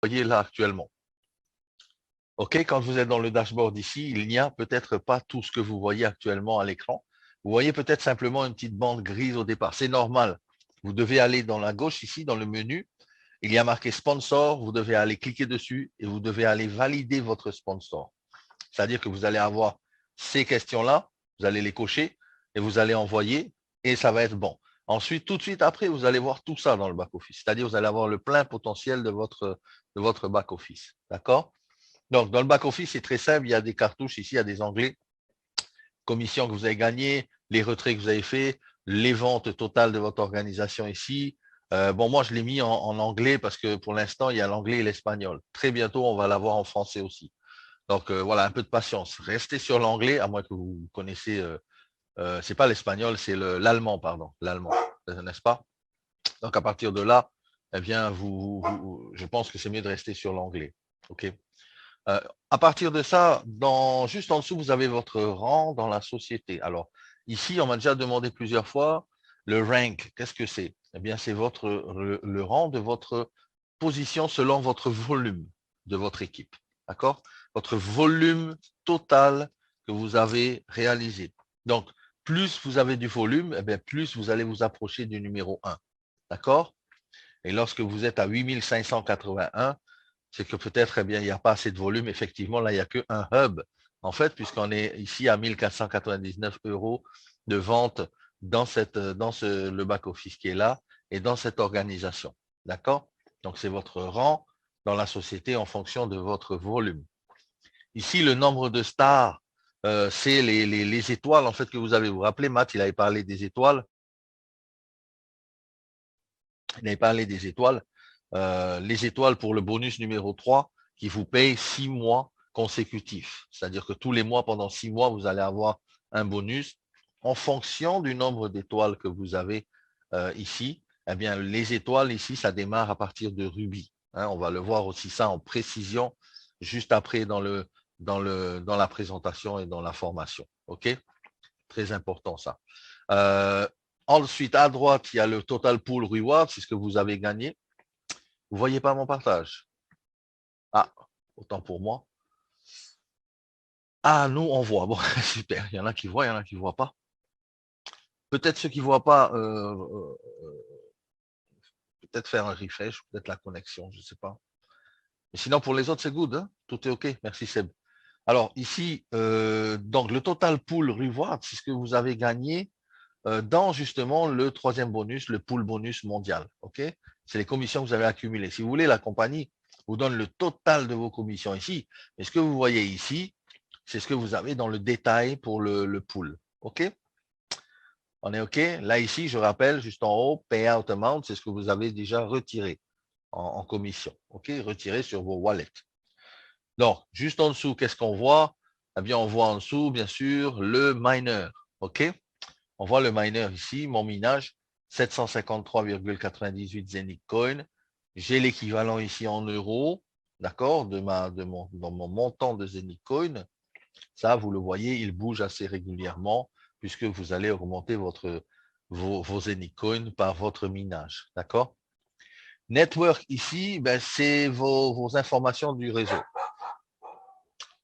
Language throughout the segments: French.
voyez là actuellement. OK, quand vous êtes dans le dashboard ici, il n'y a peut-être pas tout ce que vous voyez actuellement à l'écran. Vous voyez peut-être simplement une petite bande grise au départ. C'est normal. Vous devez aller dans la gauche ici, dans le menu. Il y a marqué sponsor. Vous devez aller cliquer dessus et vous devez aller valider votre sponsor. C'est-à-dire que vous allez avoir ces questions-là, vous allez les cocher et vous allez envoyer et ça va être bon. Ensuite, tout de suite après, vous allez voir tout ça dans le back-office. C'est-à-dire vous allez avoir le plein potentiel de votre back-office. D'accord? Donc, dans le back-office, c'est très simple. Il y a des cartouches ici, il y a des onglets, commissions que vous avez gagnées, les retraits que vous avez faits, les ventes totales de votre organisation ici. Bon, moi, je l'ai mis en anglais parce que pour l'instant, il y a l'anglais et l'espagnol. Très bientôt, on va l'avoir en français aussi. Donc, voilà, un peu de patience. Restez sur l'anglais, à moins que vous connaissez, c'est pas l'espagnol, c'est l'allemand, pardon, l'allemand, n'est-ce pas? Donc, à partir de là, eh bien, je pense que c'est mieux de rester sur l'anglais. OK? À partir de ça, juste en dessous, vous avez votre rang dans la société. Alors, ici, on m'a déjà demandé plusieurs fois, le rank, qu'est-ce que c'est? Eh bien, c'est le rang de votre position selon votre volume de votre équipe. D'accord? Votre volume total que vous avez réalisé. Donc, plus vous avez du volume, eh bien, plus vous allez vous approcher du numéro 1. D'accord? Et lorsque vous êtes à 8581, c'est que peut-être, eh bien, il n'y a pas assez de volume. Effectivement, là, il n'y a qu'un hub, en fait, puisqu'on est ici à 1499 € de vente dans le back-office qui est là et dans cette organisation. D'accord? Donc, c'est votre rang dans la société en fonction de votre volume. Ici, le nombre de stars, c'est les étoiles, en fait, que vous avez. Vous vous rappelez, Matt, il avait parlé des étoiles. Il avait parlé des étoiles. Les étoiles pour le bonus numéro 3 qui vous paye 6 mois consécutifs. C'est-à-dire que tous les mois, pendant 6 mois, vous allez avoir un bonus en fonction du nombre d'étoiles que vous avez ici. Eh bien, les étoiles ici, ça démarre à partir de rubis. Hein, on va le voir aussi ça en précision juste après dans la présentation et dans la formation. OK? Très important ça. Ensuite, à droite, il y a le total pool reward, c'est ce que vous avez gagné. Vous ne voyez pas mon partage? Ah, autant pour moi. Ah, nous, on voit. Bon, super. Il y en a qui voient, il y en a qui ne voient pas. Peut-être ceux qui ne voient pas, peut-être faire un refresh, peut-être la connexion, je ne sais pas. Mais sinon, pour les autres, c'est good. Hein? Tout est OK. Merci, Seb. Alors, ici, donc, le total pool reward, c'est ce que vous avez gagné dans justement le troisième bonus, le pool bonus mondial. OK? C'est les commissions que vous avez accumulées. Si vous voulez, la compagnie vous donne le total de vos commissions ici. Mais ce que vous voyez ici, c'est ce que vous avez dans le détail pour le pool. OK? On est OK? Là, ici, je rappelle, juste en haut, payout amount, c'est ce que vous avez déjà retiré en commission. OK? Retiré sur vos wallets. Donc, juste en dessous, qu'est-ce qu'on voit? Eh bien, on voit en dessous, bien sûr, le miner. OK? On voit le miner ici, mon minage, 753,98 Zenith Coin. J'ai l'équivalent ici en euros, d'accord, dans mon montant de Zenith Coin. Ça, vous le voyez, il bouge assez régulièrement puisque vous allez augmenter vos Zenith Coin par votre minage, d'accord? Network ici, ben, c'est vos informations du réseau.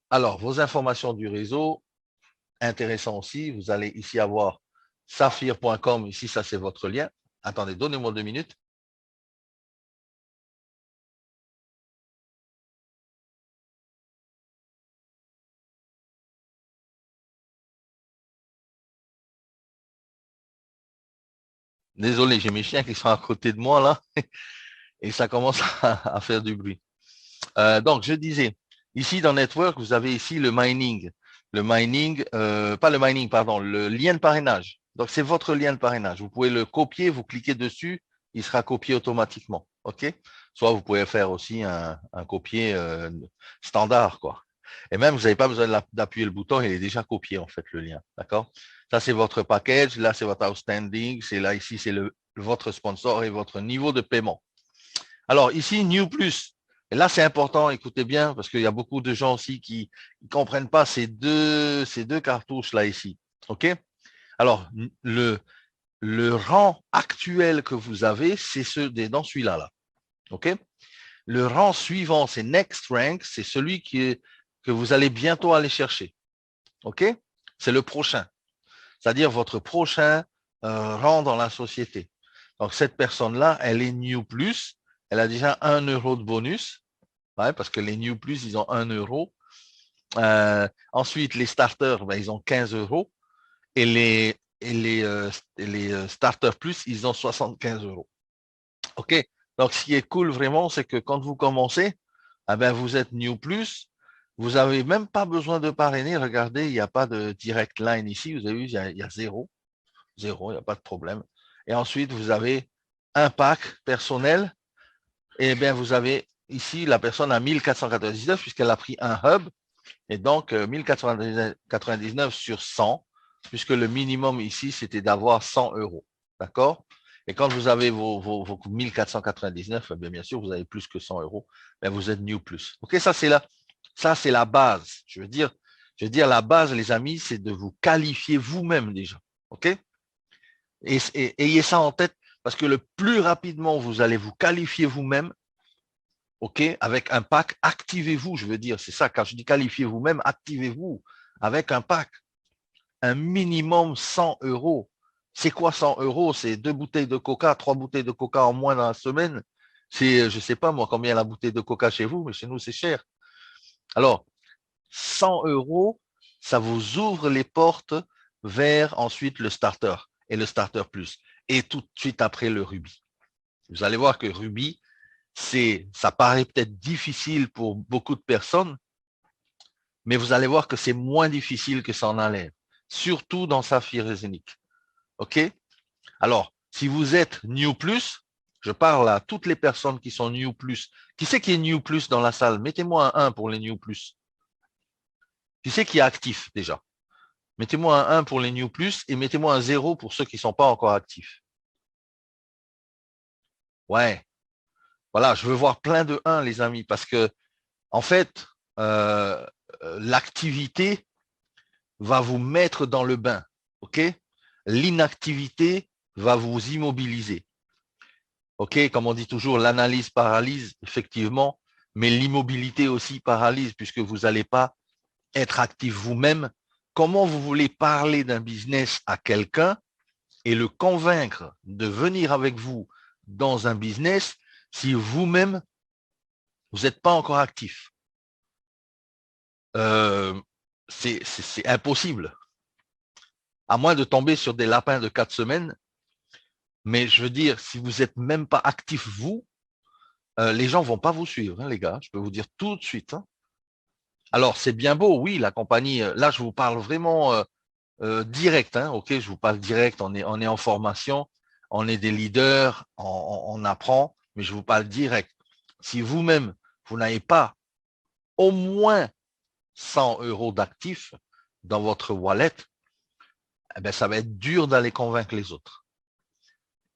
Alors, vos informations du réseau, intéressant aussi, vous allez ici avoir saphir.com, ici, ça c'est votre lien. Attendez, donnez-moi 2 minutes. Désolé, j'ai mes chiens qui sont à côté de moi là et ça commence à faire du bruit. Donc, je disais, ici dans Network, vous avez ici le mining. Le mining, pas le mining, pardon, le lien de parrainage. Donc, c'est votre lien de parrainage. Vous pouvez le copier, vous cliquez dessus, il sera copié automatiquement. OK? Soit vous pouvez faire aussi un copier standard, quoi. Et même, vous n'avez pas besoin d'appuyer le bouton, il est déjà copié, en fait, le lien. D'accord? Ça, c'est votre package. Là, c'est votre outstanding. C'est là, ici, c'est votre sponsor et votre niveau de paiement. Alors, ici, New Plus. Et là, c'est important, écoutez bien, parce qu'il y a beaucoup de gens aussi qui ne comprennent pas ces deux cartouches-là ici. OK? Alors, le rang actuel que vous avez, c'est dans celui-là. Là. OK? Le rang suivant, c'est next rank, c'est celui que vous allez bientôt aller chercher. OK? C'est le prochain, c'est-à-dire votre prochain rang dans la société. Donc, cette personne-là, elle est New Plus, elle a déjà 1 euro de bonus, ouais, parce que les New Plus, ils ont 1 euro. Ensuite, les starters, ben, ils ont 15 euros. Et les starters plus, ils ont 75 euros. OK? Donc, ce qui est cool vraiment, c'est que quand vous commencez, eh ben, vous êtes New Plus. Vous n'avez même pas besoin de parrainer. Regardez, il n'y a pas de direct line ici. Vous avez vu, il y a zéro. Zéro, il n'y a pas de problème. Et ensuite, vous avez un pack personnel. Et bien, vous avez ici, la personne a 1499 puisqu'elle a pris un hub. Et donc, 1499 sur 100, puisque le minimum ici, c'était d'avoir 100 euros. D'accord? Et quand vous avez vos 1499, bien sûr, vous avez plus que 100 euros, mais vous êtes New Plus. OK, ça, c'est la base. Je veux dire, la base, les amis, c'est de vous qualifier vous-même déjà. OK? Et ayez ça en tête, parce que le plus rapidement vous allez vous qualifier vous-même, OK, avec un pack, activez-vous, je veux dire, c'est ça, quand je dis qualifiez vous-même, activez-vous avec un pack, un minimum 100 euros. C'est quoi 100 euros? C'est 2 bouteilles de coca, 3 bouteilles de coca en moins dans la semaine. C'est, je sais pas moi combien la bouteille de coca chez vous, mais chez nous c'est cher. Alors, 100 euros, ça vous ouvre les portes vers ensuite le starter et le starter plus. Et tout de suite après le rubis. Vous allez voir que rubis, ça paraît peut-être difficile pour beaucoup de personnes, mais vous allez voir que c'est moins difficile que ça en a l'air, surtout dans Saphir et Zénith. OK? Alors, si vous êtes New Plus, je parle à toutes les personnes qui sont New Plus. Qui c'est qui est New Plus dans la salle? Mettez-moi un 1 pour les New Plus. Qui c'est qui est actif déjà? Mettez-moi un 1 pour les New Plus et mettez-moi un 0 pour ceux qui ne sont pas encore actifs. Ouais. Voilà, je veux voir plein de 1, les amis, parce que, en fait, l'activité va vous mettre dans le bain. OK? L'inactivité va vous immobiliser. OK? Comme on dit toujours, l'analyse paralyse, effectivement, mais l'immobilité aussi paralyse, puisque vous n'allez pas être actif vous-même. Comment vous voulez parler d'un business à quelqu'un et le convaincre de venir avec vous dans un business si vous-même, vous n'êtes pas encore actif? C'est impossible, à moins de tomber sur des lapins de 4 semaines. Mais je veux dire, si vous n'êtes même pas actif, vous, les gens ne vont pas vous suivre, hein, les gars. Je peux vous dire tout de suite. Hein. Alors, c'est bien beau, oui, la compagnie. Là, je vous parle vraiment direct. Hein, OK, je vous parle direct. On est en formation, on est des leaders, on apprend, mais je vous parle direct. Si vous-même, vous n'avez pas au moins 100 euros d'actifs dans votre wallet, eh bien, ça va être dur d'aller convaincre les autres.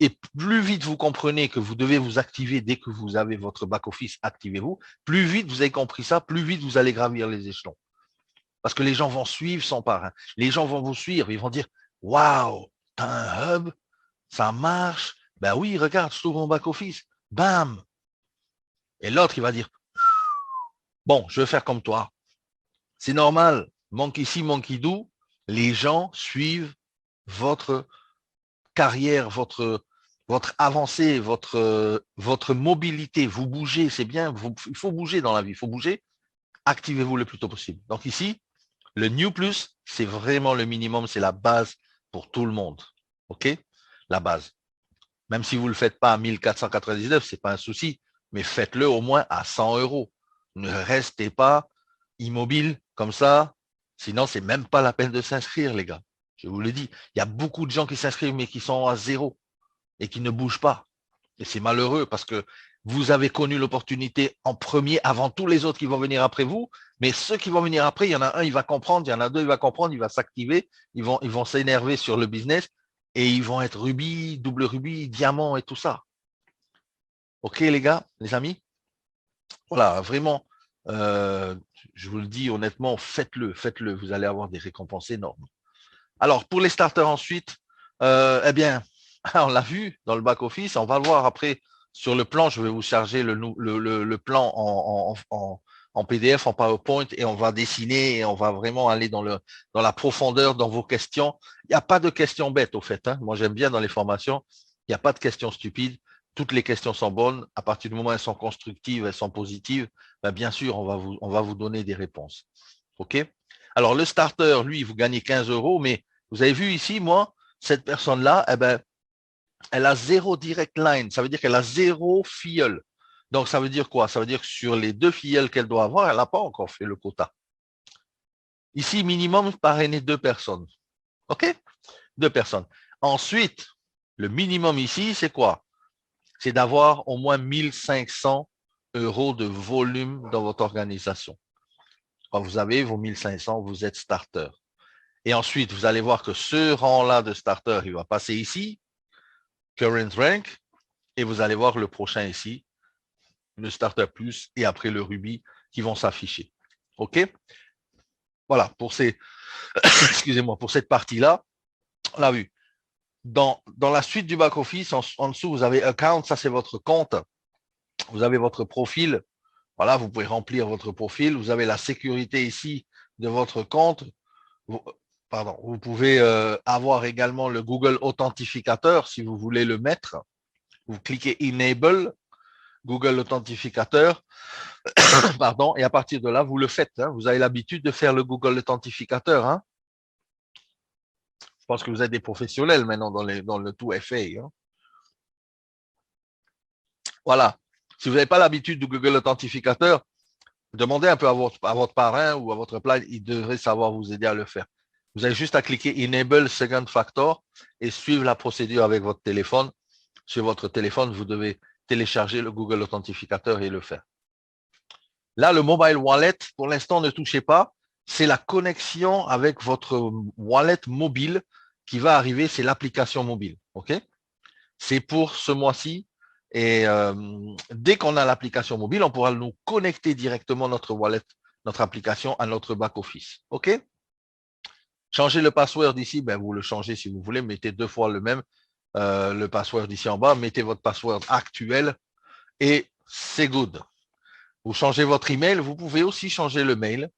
Et plus vite vous comprenez que vous devez vous activer dès que vous avez votre back-office, activez-vous, plus vite vous avez compris ça, plus vite vous allez gravir les échelons. Parce que les gens vont suivre son parrain. Les gens vont vous suivre, ils vont dire « Waouh, t'as un hub, ça marche. Ben oui, regarde, je trouve mon back-office. Bam !» Et l'autre, il va dire « Bon, je vais faire comme toi. » C'est normal, monkey ici, monkey do, les gens suivent votre carrière, votre avancée, votre mobilité. Vous bougez, c'est bien, il faut bouger dans la vie, il faut bouger. Activez-vous le plus tôt possible. Donc ici, le New Plus, c'est vraiment le minimum, c'est la base pour tout le monde. OK? La base. Même si vous ne le faites pas à 1499, ce n'est pas un souci, mais faites-le au moins à 100 euros. Ne restez pas immobile comme ça, sinon, c'est même pas la peine de s'inscrire, les gars. Je vous le dis, il y a beaucoup de gens qui s'inscrivent, mais qui sont à zéro et qui ne bougent pas. Et c'est malheureux parce que vous avez connu l'opportunité en premier avant tous les autres qui vont venir après vous. Mais ceux qui vont venir après, il y en a un, il va comprendre, il y en a deux, il va comprendre, il va s'activer, ils vont s'énerver sur le business et ils vont être rubis, double rubis, diamant et tout ça. OK, les gars, les amis? Voilà, vraiment, je vous le dis honnêtement, faites-le, faites-le. Vous allez avoir des récompenses énormes. Alors, pour les starters ensuite, eh bien, on l'a vu dans le back-office, on va le voir après Sur le plan, je vais vous charger le plan en PDF, en PowerPoint, et on va dessiner et on va vraiment aller dans la profondeur, dans vos questions. Il n'y a pas de questions bêtes, au fait. Hein. Moi, j'aime bien dans les formations, il n'y a pas de questions stupides. Toutes les questions sont bonnes. À partir du moment où elles sont constructives, elles sont positives, ben bien sûr, on va vous donner des réponses. OK? Alors, le starter, lui, vous gagnez 15 euros, mais vous avez vu ici, moi, cette personne-là, eh ben, elle a zéro direct line. Ça veut dire qu'elle a zéro filleul. Donc, ça veut dire quoi? Ça veut dire que sur les 2 filleuls qu'elle doit avoir, elle n'a pas encore fait le quota. Ici, minimum, parrainer 2 personnes. OK? 2 personnes. Ensuite, le minimum ici, c'est quoi? C'est d'avoir au moins 1500 euros de volume dans votre organisation. Quand vous avez vos 1500, vous êtes starter. Et ensuite, vous allez voir que ce rang-là de starter, il va passer ici, current rank, et vous allez voir le prochain ici, le starter plus, et après le Ruby qui vont s'afficher. OK? Voilà, pour ces, excusez-moi, pour cette partie-là, on l'a vu. Dans la suite du back-office, en dessous, vous avez account, ça c'est votre compte. Vous avez votre profil. Voilà, vous pouvez remplir votre profil. Vous avez la sécurité ici de votre compte. Pardon, vous pouvez avoir également le Google Authentificateur si vous voulez le mettre. Vous cliquez Enable, Google Authentificateur, pardon, et à partir de là, vous le faites. Hein. Vous avez l'habitude de faire le Google Authentificateur. Hein. Je pense que vous êtes des professionnels maintenant dans le tout FA. Hein. Voilà. Si vous n'avez pas l'habitude du Google Authentificateur, demandez un peu à votre parrain ou à votre plan, il devrait savoir vous aider à le faire. Vous avez juste à cliquer Enable Second Factor et suivre la procédure avec votre téléphone. Sur votre téléphone, vous devez télécharger le Google Authentificateur et le faire. Là, le mobile wallet, pour l'instant, ne touchez pas. C'est la connexion avec votre wallet mobile qui va arriver. C'est l'application mobile. OK? C'est pour ce mois-ci. Et dès qu'on a l'application mobile, on pourra nous connecter directement notre wallet, notre application à notre back-office. OK? Changez le password ici. Ben, vous le changez si vous voulez. Mettez 2 fois le même. Le password ici en bas. Mettez votre password actuel et c'est good. Vous changez votre email, vous pouvez aussi changer le mail.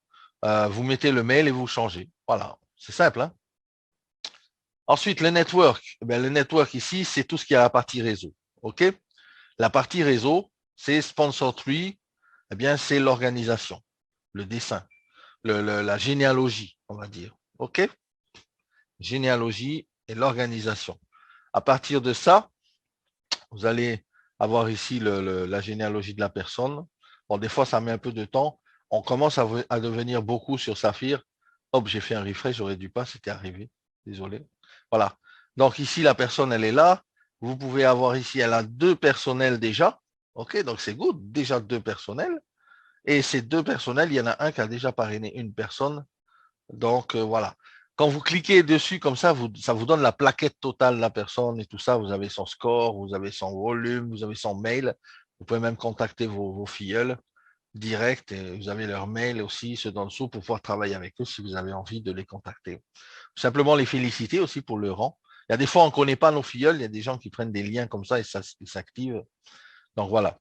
Vous mettez le mail et vous changez. Voilà, c'est simple. Hein. Ensuite, le network. Ben, le network ici, c'est tout ce qui est à la partie réseau. OK? La partie réseau, c'est Sponsor Tree. Eh bien, c'est l'organisation, le dessin, la généalogie, on va dire. OK? Généalogie et l'organisation. À partir de ça, vous allez avoir ici la généalogie de la personne. Bon, des fois, ça met un peu de temps. On commence à devenir beaucoup sur Saphir. Hop, j'ai fait un refresh, j'aurais dû pas, c'était arrivé. Désolé. Voilà. Donc ici, la personne, elle est là. Vous pouvez avoir ici, elle a 2 personnels déjà. OK, donc c'est good. Déjà 2 personnels. Et ces 2 personnels, il y en a un qui a déjà parrainé une personne. Donc, voilà. Quand vous cliquez dessus comme ça, ça vous donne la plaquette totale de la personne et tout ça. Vous avez son score, vous avez son volume, vous avez son mail. Vous pouvez même contacter vos filleuls direct et vous avez leur mail aussi, ceux d'en dessous, pour pouvoir travailler avec eux si vous avez envie de les contacter. Simplement les féliciter aussi pour le rang. Il y a des fois, on ne connaît pas nos filleuls. Il y a des gens qui prennent des liens comme ça et ça s'active. Donc, voilà.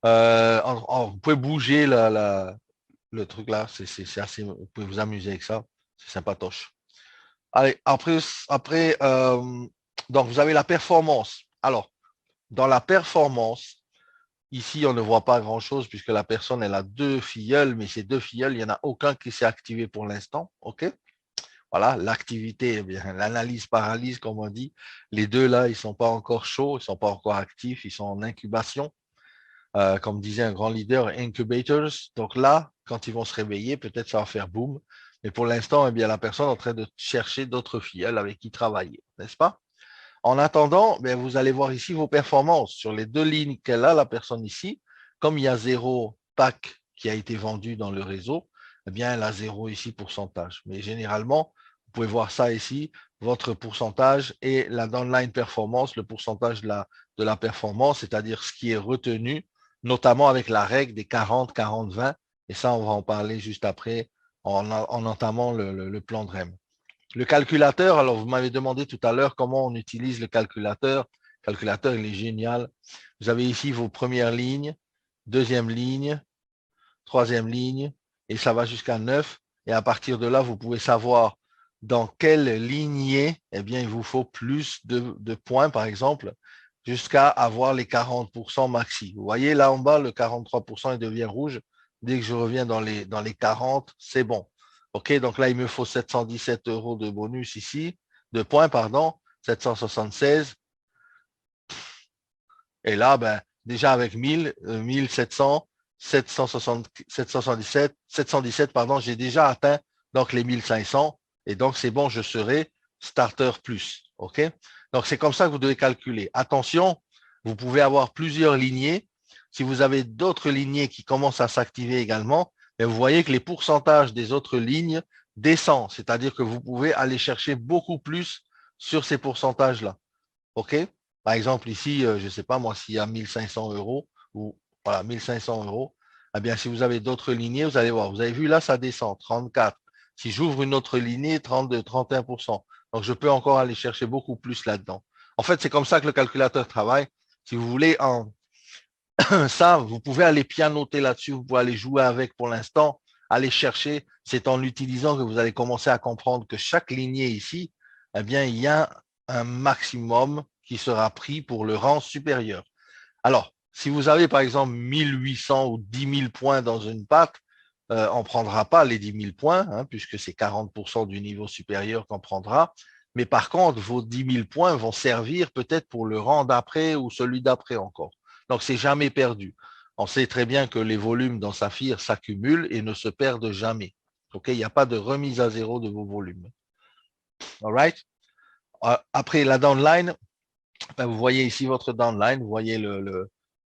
Vous pouvez bouger le truc là. C'est assez, vous pouvez vous amuser avec ça. C'est sympatoche. Allez, après donc vous avez la performance. Alors, dans la performance, ici, on ne voit pas grand-chose puisque la personne, elle a 2 filleuls, mais ces 2 filleuls, il n'y en a aucun qui s'est activé pour l'instant. OK? Voilà, l'activité, eh bien, l'analyse paralyse, comme on dit. Les 2 là, ils ne sont pas encore chauds, ils ne sont pas encore actifs, ils sont en incubation. Comme disait un grand leader, incubators. Donc là, quand ils vont se réveiller, peut-être ça va faire boum. Mais pour l'instant, eh bien, la personne est en train de chercher d'autres filleuls avec qui travailler, n'est-ce pas? En attendant, bien, vous allez voir ici vos performances. Sur les 2 lignes qu'elle a, la personne ici, comme il y a 0 pack qui a été vendu dans le réseau, eh bien, elle a 0 ici pourcentage. Mais généralement, vous pouvez voir ça ici, votre pourcentage et la downline performance, le pourcentage de la performance, c'est-à-dire ce qui est retenu, notamment avec la règle des 40-40-20. Et ça, on va en parler juste après en entamant le plan de REM. Le calculateur, alors vous m'avez demandé tout à l'heure comment on utilise le calculateur calculateur, il est génial. Vous avez ici vos premières lignes, deuxième ligne, troisième ligne, et ça va jusqu'à 9. Et à partir de là, vous pouvez savoir dans quelle lignée, eh bien, il vous faut plus de points, par exemple, jusqu'à avoir les 40% maxi. Vous voyez là en bas, le 43%, il devient rouge. Dès que je reviens dans les 40, c'est bon. OK, donc là, il me faut 717 € de bonus ici, de points, pardon, 776. Et là, ben, déjà avec 1000, 1700, 760, 777, 717, pardon, j'ai déjà atteint donc les 1500. Et donc, c'est bon, je serai starter plus. OK? Donc, c'est comme ça que vous devez calculer. Attention, vous pouvez avoir plusieurs lignées. Si vous avez d'autres lignées qui commencent à s'activer également, ben, vous voyez que les pourcentages des autres lignes descendent. C'est-à-dire que vous pouvez aller chercher beaucoup plus sur ces pourcentages-là. OK? Par exemple, ici, je ne sais pas moi, s'il y a 1500 € ou voilà, 1500 €, eh bien, si vous avez d'autres lignées, vous allez voir. Vous avez vu là, ça descend, 34. Si j'ouvre une autre lignée, 32, 31%. Donc, je peux encore aller chercher beaucoup plus là-dedans. En fait, c'est comme ça que le calculateur travaille. Si vous voulez ça, vous pouvez aller pianoter là-dessus, vous pouvez aller jouer avec pour l'instant, aller chercher. C'est en l'utilisant que vous allez commencer à comprendre que chaque lignée ici, eh bien, il y a un maximum qui sera pris pour le rang supérieur. Alors, si vous avez par exemple 1800 ou 10 000 points dans une patte, on ne prendra pas les 10 000 points, hein, puisque c'est 40% du niveau supérieur qu'on prendra. Mais par contre, vos 10 000 points vont servir peut-être pour le rang d'après ou celui d'après encore. Donc, c'est jamais perdu. On sait très bien que les volumes dans Saphir s'accumulent et ne se perdent jamais. Okay? Il n'y a pas de remise à zéro de vos volumes. All right? Après, la downline, ben, vous voyez ici votre downline, vous voyez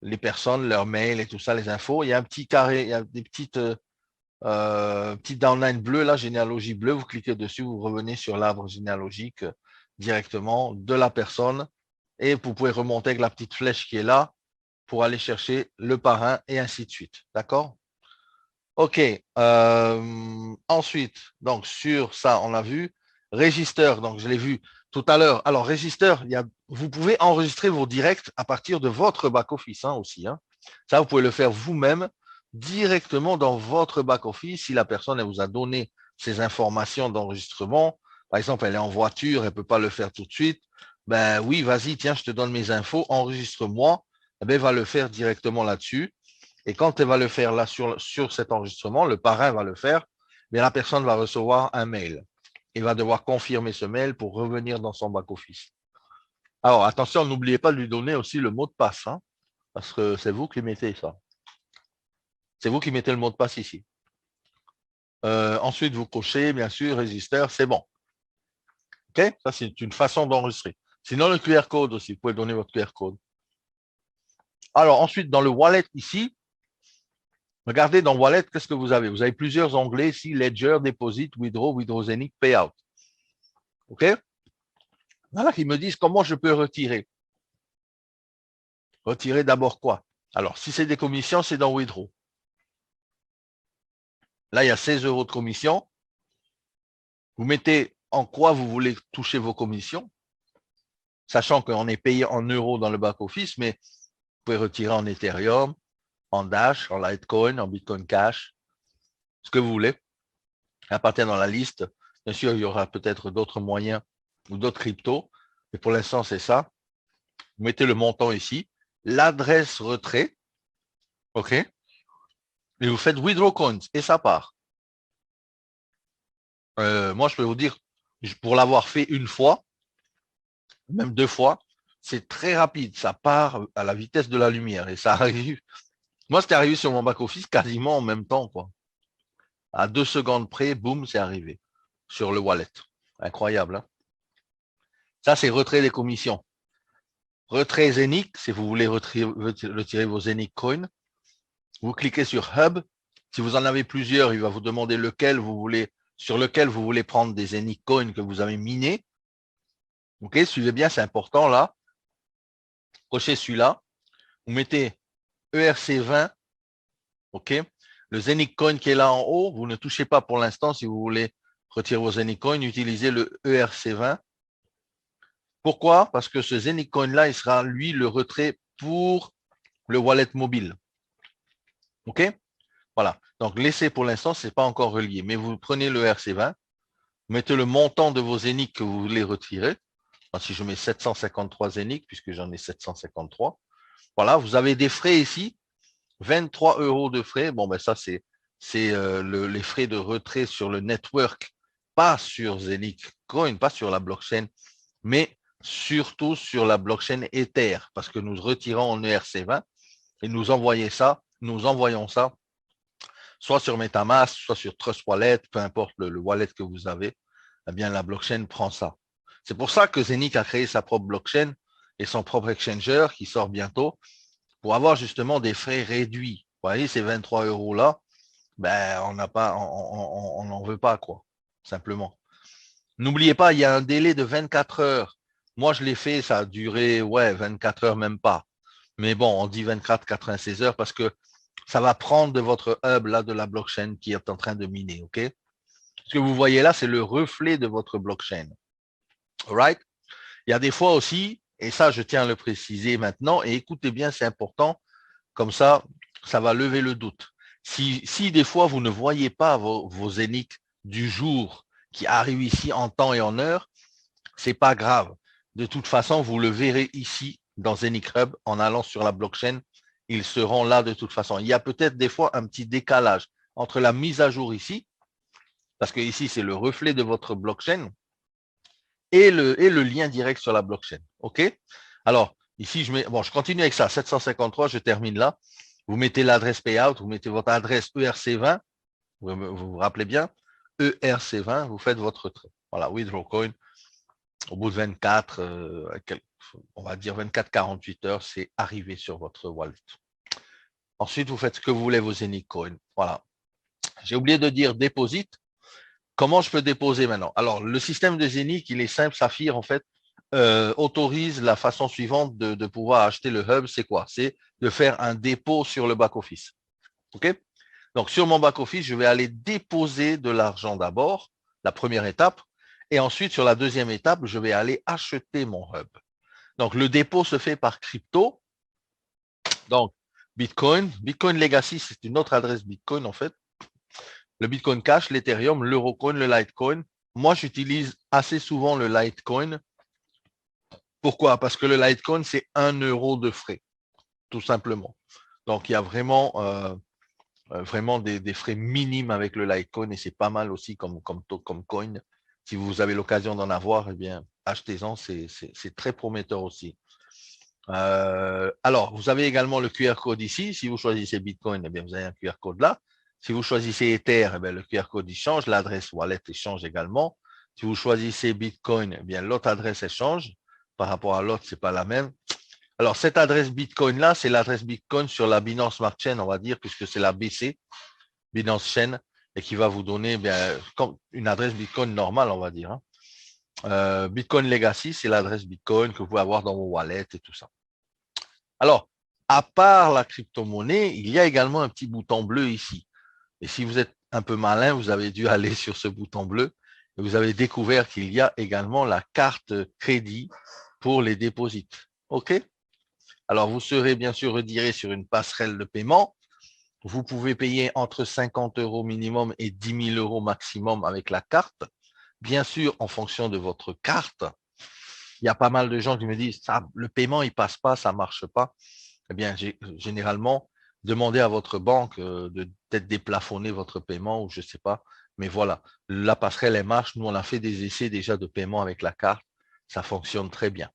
les personnes, leurs mails et tout ça, les infos. Il y a un petit carré, il y a des petites downline bleu, là, généalogie bleue. Vous cliquez dessus, vous revenez sur l'arbre généalogique directement de la personne et vous pouvez remonter avec la petite flèche qui est là pour aller chercher le parrain et ainsi de suite. D'accord? OK. Ensuite, donc sur ça, on l'a vu. Register, donc je l'ai vu tout à l'heure. Alors, Register, vous pouvez enregistrer vos directs à partir de votre back-office aussi. Hein. Ça, vous pouvez le faire vous-même directement dans votre back-office. Si la personne elle vous a donné ces informations d'enregistrement, par exemple, elle est en voiture, elle ne peut pas le faire tout de suite. Ben oui, vas-y, tiens, je te donne mes infos, enregistre-moi. Eh bien, elle va le faire directement là-dessus. Et quand elle va le faire là sur cet enregistrement, le parrain va le faire, mais la personne va recevoir un mail. Il va devoir confirmer ce mail pour revenir dans son back-office. Alors, attention, n'oubliez pas de lui donner aussi le mot de passe, hein, parce que c'est vous qui mettez ça. C'est vous qui mettez le mot de passe ici. Ensuite, vous cochez, bien sûr, Register, c'est bon. OK? Ça, c'est une façon d'enregistrer. Sinon, le QR code aussi, vous pouvez donner votre QR code. Alors, ensuite, dans le wallet ici, regardez dans Wallet, qu'est-ce que vous avez? Vous avez plusieurs onglets ici, Ledger, Deposit, Withdraw, Withdraw Zenic, Payout. OK? Voilà qui me disent comment je peux retirer. Retirer d'abord quoi? Alors, si c'est des commissions, c'est dans Withdraw. Là, il y a 16 € de commission. Vous mettez en quoi vous voulez toucher vos commissions, sachant qu'on est payé en euros dans le back-office, mais vous pouvez retirer en Ethereum, en Dash, en Litecoin, en Bitcoin Cash, ce que vous voulez. Appartient dans la liste. Bien sûr, il y aura peut-être d'autres moyens ou d'autres cryptos, mais pour l'instant, c'est ça. Vous mettez le montant ici, l'adresse retrait, OK, et vous faites withdraw coins et ça part. Moi, je peux vous dire, pour l'avoir fait une fois, même 2 fois, c'est très rapide. Ça part à la vitesse de la lumière et ça arrive. Moi, c'était arrivé sur mon back-office quasiment en même temps, quoi. À 2 secondes près, boum, c'est arrivé sur le wallet. Incroyable, hein? Ça, c'est retrait des commissions. Retrait Zenic, si vous voulez retirer vos Zenic coins, vous cliquez sur Hub. Si vous en avez plusieurs, il va vous demander sur lequel vous voulez prendre des Zenic coins que vous avez minés. OK, suivez bien, c'est important là. Cochez celui-là. Vous mettez ERC20. OK. Le Zenic coin qui est là en haut, vous ne touchez pas pour l'instant si vous voulez retirer vos Zenic coins. Utilisez le ERC20. Pourquoi? Parce que ce Zenic Coin-là, il sera, lui, le retrait pour le wallet mobile. OK? Voilà. Donc, laissez pour l'instant, ce n'est pas encore relié. Mais vous prenez le RC20, mettez le montant de vos Zenic que vous voulez retirer. Si je mets 753 Zenic, puisque j'en ai 753, voilà, vous avez des frais ici, 23 € de frais. Bon, ben ça, c'est les frais de retrait sur le network, pas sur Zenic Coin, pas sur la blockchain, mais surtout sur la blockchain Ether, parce que nous retirons en ERC20 et nous envoyons ça soit sur MetaMask, soit sur Trust Wallet, peu importe le wallet que vous avez, eh bien la blockchain prend ça. C'est pour ça que Zenic a créé sa propre blockchain et son propre exchanger qui sort bientôt pour avoir justement des frais réduits. Vous voyez, ces 23 € là, ben on n'a pas, on n'en veut pas quoi, simplement. N'oubliez pas, il y a un délai de 24 heures. Moi, je l'ai fait, ça a duré, 24 heures, même pas. Mais bon, on dit 24, 96 heures parce que ça va prendre de votre hub, là, de la blockchain qui est en train de miner, OK? Ce que vous voyez là, c'est le reflet de votre blockchain. All right? Il y a des fois aussi, et ça, je tiens à le préciser maintenant, et écoutez bien, c'est important, comme ça va lever le doute. Si des fois, vous ne voyez pas vos Zenic du jour qui arrivent ici en temps et en heure, c'est pas grave. De toute façon, vous le verrez ici dans Zenic Hub en allant sur la blockchain. Ils seront là de toute façon. Il y a peut-être des fois un petit décalage entre la mise à jour ici, parce que ici, c'est le reflet de votre blockchain, et le lien direct sur la blockchain. OK? Alors, ici, je continue avec ça. 753, je termine là. Vous mettez l'adresse payout, vous mettez votre adresse ERC20, vous rappelez bien, ERC20, vous faites votre retrait. Voilà, withdraw coin. Au bout de 24, on va dire 24-48 heures, c'est arrivé sur votre wallet. Ensuite, vous faites ce que vous voulez, vos Zenic Coin. Voilà. J'ai oublié de dire deposit. Comment je peux déposer maintenant? Alors, le système de Zenic, il est simple. Saphir, en fait, autorise la façon suivante de pouvoir acheter le hub. C'est quoi? C'est de faire un dépôt sur le back-office. OK? Donc, sur mon back-office, je vais aller déposer de l'argent d'abord, la première étape. Et ensuite, sur la deuxième étape, je vais aller acheter mon hub. Donc, le dépôt se fait par crypto. Donc, Bitcoin. Bitcoin Legacy, c'est une autre adresse Bitcoin, en fait. Le Bitcoin Cash, l'Ethereum, l'Eurocoin, le Litecoin. Moi, j'utilise assez souvent le Litecoin. Pourquoi? Parce que le Litecoin, c'est 1 € de frais, tout simplement. Donc, il y a vraiment, vraiment des frais minimes avec le Litecoin et c'est pas mal aussi comme coin. Si vous avez l'occasion d'en avoir, eh bien, achetez-en, c'est très prometteur aussi. Alors, vous avez également le QR code ici. Si vous choisissez Bitcoin, eh bien, vous avez un QR code là. Si vous choisissez Ether, eh bien, le QR code il change. L'adresse wallet change également. Si vous choisissez Bitcoin, eh bien, l'autre adresse change. Par rapport à l'autre, c'est pas la même. Alors, cette adresse Bitcoin là, c'est l'adresse Bitcoin sur la Binance Smart Chain, on va dire, puisque c'est la BC, Binance Chain, et qui va vous donner bien, comme une adresse Bitcoin normale, on va dire. Hein. Bitcoin Legacy, c'est l'adresse Bitcoin que vous pouvez avoir dans vos wallets et tout ça. Alors, à part la crypto-monnaie, il y a également un petit bouton bleu ici. Et si vous êtes un peu malin, vous avez dû aller sur ce bouton bleu et vous avez découvert qu'il y a également la carte crédit pour les dépôts. OK? Alors, vous serez bien sûr redirigé sur une passerelle de paiement. Vous pouvez payer entre 50 € minimum et 10 000 € maximum avec la carte. Bien sûr, en fonction de votre carte. Il y a pas mal de gens qui me disent, ça, le paiement, il passe pas, ça marche pas. Eh bien, généralement, demandez à votre banque de peut-être déplafonner votre paiement ou je ne sais pas. Mais voilà, la passerelle, elle marche. Nous, on a fait des essais déjà de paiement avec la carte. Ça fonctionne très bien.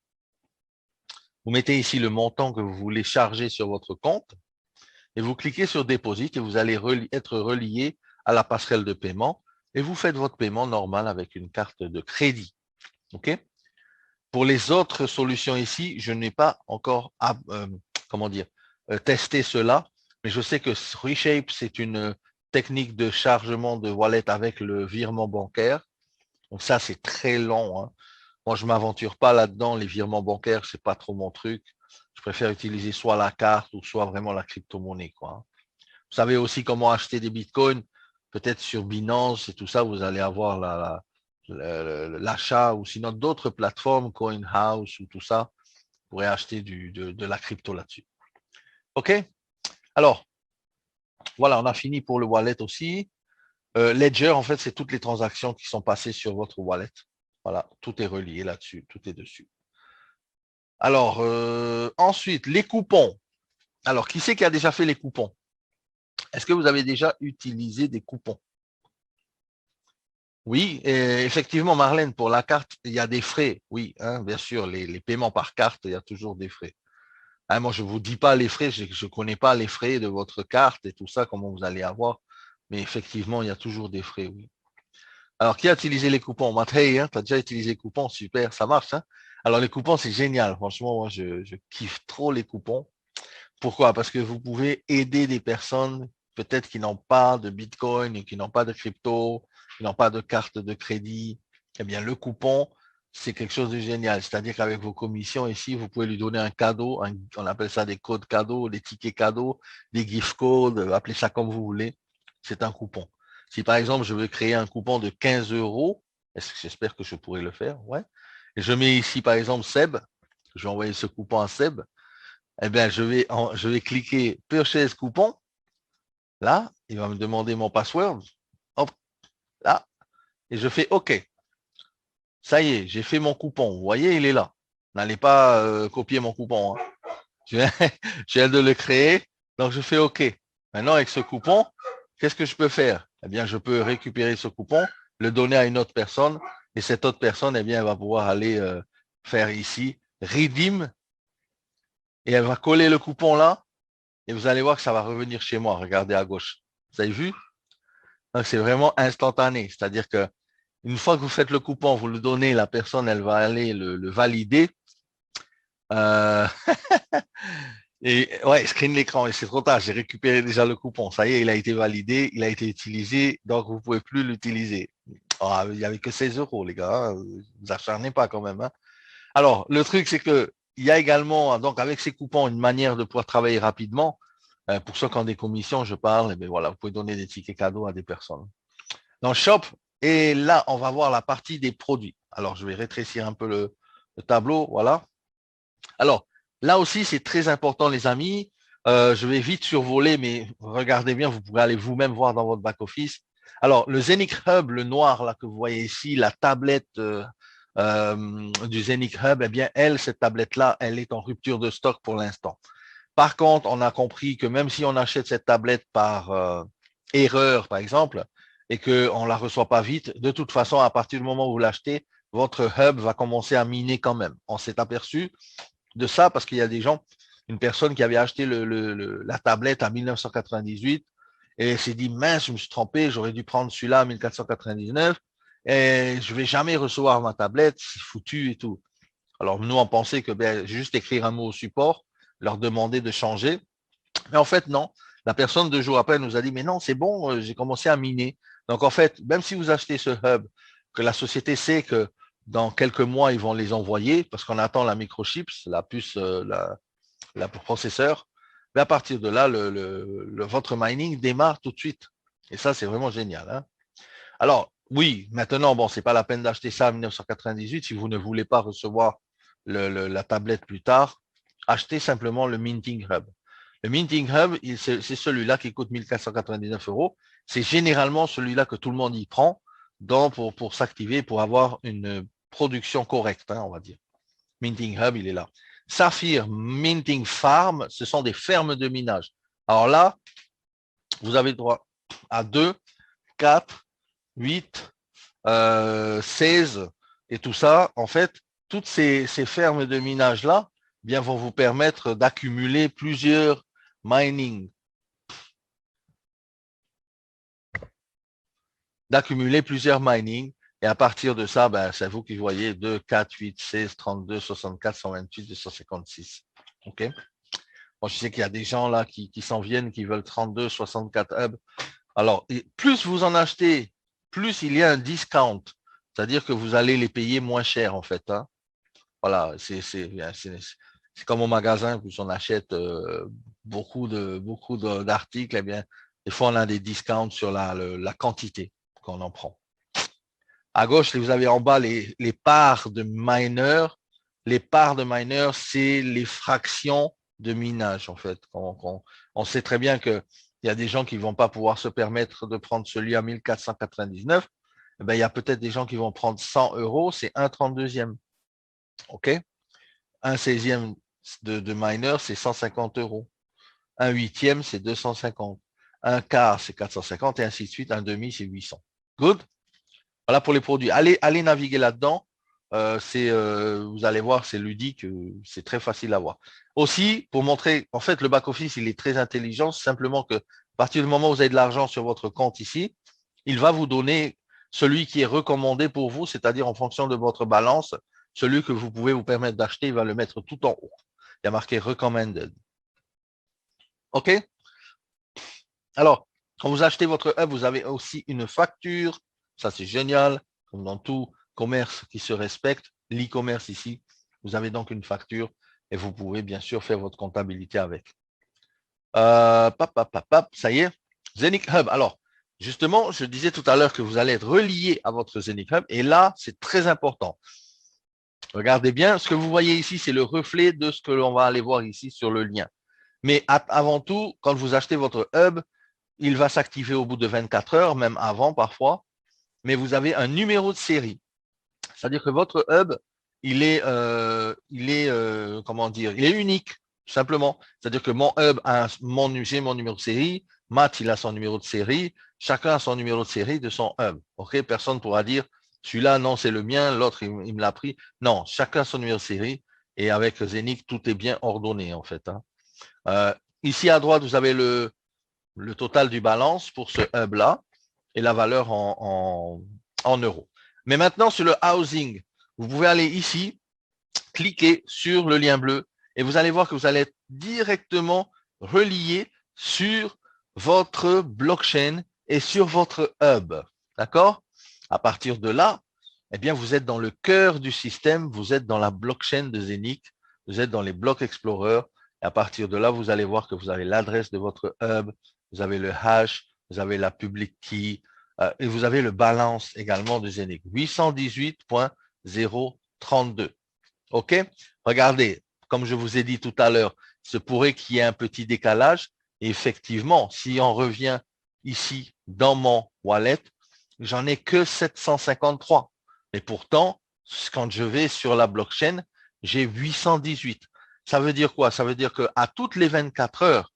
Vous mettez ici le montant que vous voulez charger sur votre compte et vous cliquez sur Deposit et vous allez être relié à la passerelle de paiement et vous faites votre paiement normal avec une carte de crédit. OK? Pour les autres solutions ici, je n'ai pas encore testé cela, mais je sais que Reshape, c'est une technique de chargement de wallet avec le virement bancaire. Donc ça, c'est très long. Hein. Moi, je ne m'aventure pas là-dedans. Les virements bancaires, ce n'est pas trop mon truc. Je préfère utiliser soit la carte ou soit vraiment la crypto-monnaie. Hein. Vous savez aussi comment acheter des bitcoins, peut-être sur Binance et tout ça, vous allez avoir l'achat ou sinon d'autres plateformes, CoinHouse ou tout ça, vous pourrez acheter de la crypto là-dessus. OK? Alors, voilà, on a fini pour le wallet aussi. Ledger, en fait, c'est toutes les transactions qui sont passées sur votre wallet. Voilà, tout est relié là-dessus, tout est dessus. Alors, ensuite, les coupons. Alors, qui c'est qui a déjà fait les coupons? Est-ce que vous avez déjà utilisé des coupons? Oui, effectivement, Marlène, pour la carte, il y a des frais. Oui, hein, bien sûr, les paiements par carte, il y a toujours des frais. Hein, moi, je ne vous dis pas les frais, je ne connais pas les frais de votre carte et tout ça, comment vous allez avoir. Mais effectivement, il y a toujours des frais, oui. Alors, qui a utilisé les coupons? Mathieu, hein, tu as déjà utilisé les coupons, super, ça marche. Hein. Alors, les coupons, c'est génial. Franchement, moi, je kiffe trop les coupons. Pourquoi? Parce que vous pouvez aider des personnes peut-être qui n'ont pas de Bitcoin et qui n'ont pas de crypto, qui n'ont pas de carte de crédit. Eh bien, le coupon, c'est quelque chose de génial. C'est-à-dire qu'avec vos commissions ici, vous pouvez lui donner un cadeau, on appelle ça des codes cadeaux, des tickets cadeaux, des gift codes, appelez ça comme vous voulez. C'est un coupon. Si par exemple, je veux créer un coupon de 15 euros, j'espère que je pourrai le faire, ouais. Et je mets ici par exemple Seb, je vais envoyer ce coupon à Seb, eh bien, je vais cliquer Purchase coupon. Là, il va me demander mon password. Hop, là, et je fais OK. Ça y est, j'ai fait mon coupon. Vous voyez, il est là. N'allez pas copier mon coupon. Hein. Je viens de le créer, donc je fais OK. Maintenant, avec ce coupon, qu'est-ce que je peux faire? Eh bien, je peux récupérer ce coupon, le donner à une autre personne, et cette autre personne, eh bien, elle va pouvoir aller faire ici Redeem, et elle va coller le coupon là, et vous allez voir que ça va revenir chez moi. Regardez à gauche. Vous avez vu? Donc, c'est vraiment instantané. C'est-à-dire que une fois que vous faites le coupon, vous le donnez, la personne, elle va aller le valider. Euh, et ouais, screen l'écran, et c'est trop tard, j'ai récupéré déjà le coupon. Ça y est, il a été validé, il a été utilisé, donc vous ne pouvez plus l'utiliser. Oh, il n'y avait que 16 euros, les gars. Hein, vous acharnez pas quand même. Hein. Alors, le truc, c'est que il y a également, donc avec ces coupons, une manière de pouvoir travailler rapidement. Pour ceux qui ont des commissions, je parle, et bien voilà, vous pouvez donner des tickets cadeaux à des personnes. Dans Shop, et là, on va voir la partie des produits. Alors, je vais rétrécir un peu le tableau, voilà. Alors, là aussi, c'est très important, les amis. Je vais vite survoler, mais regardez bien, vous pourrez aller vous-même voir dans votre back-office. Alors, le Zenith Hub, le noir là que vous voyez ici, la tablette du Zenith Hub, eh bien, cette tablette-là, elle est en rupture de stock pour l'instant. Par contre, on a compris que même si on achète cette tablette par erreur, par exemple, et qu'on ne la reçoit pas vite, de toute façon, à partir du moment où vous l'achetez, votre hub va commencer à miner quand même. On s'est aperçu de ça parce qu'il y a des gens, une personne qui avait acheté la tablette en 1998 et s'est dit, mince, je me suis trompé, j'aurais dû prendre celui-là en 1499 et je ne vais jamais recevoir ma tablette, c'est foutu et tout. Alors, nous, on pensait que juste écrire un mot au support, leur demander de changer. Mais en fait, non. La personne 2 jours après nous a dit, mais non, c'est bon, j'ai commencé à miner. Donc, en fait, même si vous achetez ce hub, que la société sait que dans quelques mois, ils vont les envoyer, parce qu'on attend la microchips, la puce, la processeur, mais à partir de là, votre mining démarre tout de suite. Et ça, c'est vraiment génial. Hein. Alors, oui, maintenant, bon, c'est pas la peine d'acheter ça en 1998 si vous ne voulez pas recevoir la tablette plus tard. Achetez simplement le Minting Hub. Le Minting Hub, c'est celui-là qui coûte 1499 euros. C'est généralement celui-là que tout le monde y prend pour s'activer, pour avoir une production correcte, hein, on va dire. Minting Hub, il est là. Saphir, Minting Farm, ce sont des fermes de minage. Alors là, vous avez droit à 2, 4, 8, 16 et tout ça. En fait, toutes ces fermes de minage-là bien, vont vous permettre d'accumuler plusieurs mining, et à partir de ça, ben, c'est vous qui voyez 2, 4, 8, 16, 32, 64, 128, 256. OK? Bon, je sais qu'il y a des gens là qui s'en viennent, qui veulent 32, 64 hubs. Alors, plus vous en achetez, plus il y a un discount. C'est-à-dire que vous allez les payer moins cher, en fait. Hein. Voilà, c'est comme au magasin, plus on achète beaucoup d'articles, eh bien, des fois on a des discounts sur la quantité qu'on en prend. À gauche, vous avez en bas les parts de mineurs. Les parts de mineurs, c'est les fractions de minage, en fait. On sait très bien qu'il y a des gens qui ne vont pas pouvoir se permettre de prendre celui à 1499. Eh ben, il y a peut-être des gens qui vont prendre 100 euros, c'est 1/32e. OK? Un 16e de mineur, c'est 150 euros. Un huitième, c'est 250. Un quart, c'est 450 et ainsi de suite. Un demi, c'est 800. Good? Voilà pour les produits. Allez naviguer là-dedans. Vous allez voir, c'est ludique, c'est très facile à voir. Aussi, pour montrer, en fait, le back-office, il est très intelligent, simplement que à partir du moment où vous avez de l'argent sur votre compte ici, il va vous donner celui qui est recommandé pour vous, c'est-à-dire en fonction de votre balance, celui que vous pouvez vous permettre d'acheter, il va le mettre tout en haut. Il y a marqué recommended. OK? Alors, quand vous achetez votre hub, vous avez aussi une facture. Ça, c'est génial. Comme dans tout commerce qui se respecte, l'e-commerce ici, vous avez donc une facture et vous pouvez bien sûr faire votre comptabilité avec. Ça y est, Zenith Hub. Alors, justement, je disais tout à l'heure que vous allez être relié à votre Zenith Hub et là, c'est très important. Regardez bien, ce que vous voyez ici, c'est le reflet de ce que l'on va aller voir ici sur le lien. Mais avant tout, quand vous achetez votre hub, il va s'activer au bout de 24 heures, même avant parfois, mais vous avez un numéro de série. C'est-à-dire que votre hub, comment dire, il est unique, tout simplement. C'est-à-dire que mon hub j'ai mon numéro de série, Matt, il a son numéro de série, chacun a son numéro de série de son hub. OK? Personne ne pourra dire, celui-là, non, c'est le mien, l'autre, il me l'a pris. Non, chacun a son numéro de série. Et avec Zenith, tout est bien ordonné, en fait. Ici, à droite, vous avez le total du balance pour ce hub-là et la valeur en euros. Mais maintenant, sur le housing, vous pouvez aller ici, cliquer sur le lien bleu et vous allez voir que vous allez être directement relié sur votre blockchain et sur votre hub. D'accord? À partir de là, eh bien, vous êtes dans le cœur du système, vous êtes dans la blockchain de Zenith, vous êtes dans les blocs Explorer. Et à partir de là, vous allez voir que vous avez l'adresse de votre hub, vous avez le hash, vous avez la public key et vous avez le balance également de Zenith. 818.032. OK? Regardez, comme je vous ai dit tout à l'heure, il se pourrait qu'il y ait un petit décalage. Et effectivement, si on revient ici dans mon wallet, j'en ai que 753. Mais pourtant, quand je vais sur la blockchain, j'ai 818. Ça veut dire quoi? Ça veut dire qu'à toutes les 24 heures,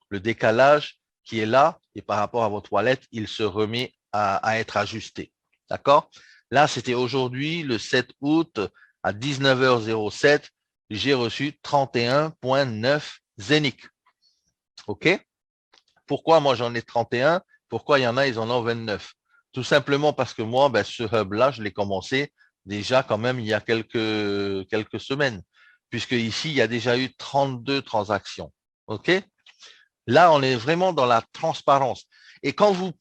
le décalage qui est là et par rapport à votre wallet, il se remet à être ajusté. D'accord? Là, c'était aujourd'hui, le 7 août, à 19h07, j'ai reçu 31.9 Zenith. OK? Pourquoi moi j'en ai 31? Pourquoi il y en a, ils en ont 29? Tout simplement parce que moi, ce hub-là, je l'ai commencé déjà quand même il y a quelques semaines, puisque ici, il y a déjà eu 32 transactions. OK? Là, on est vraiment dans la transparence. Et quand vous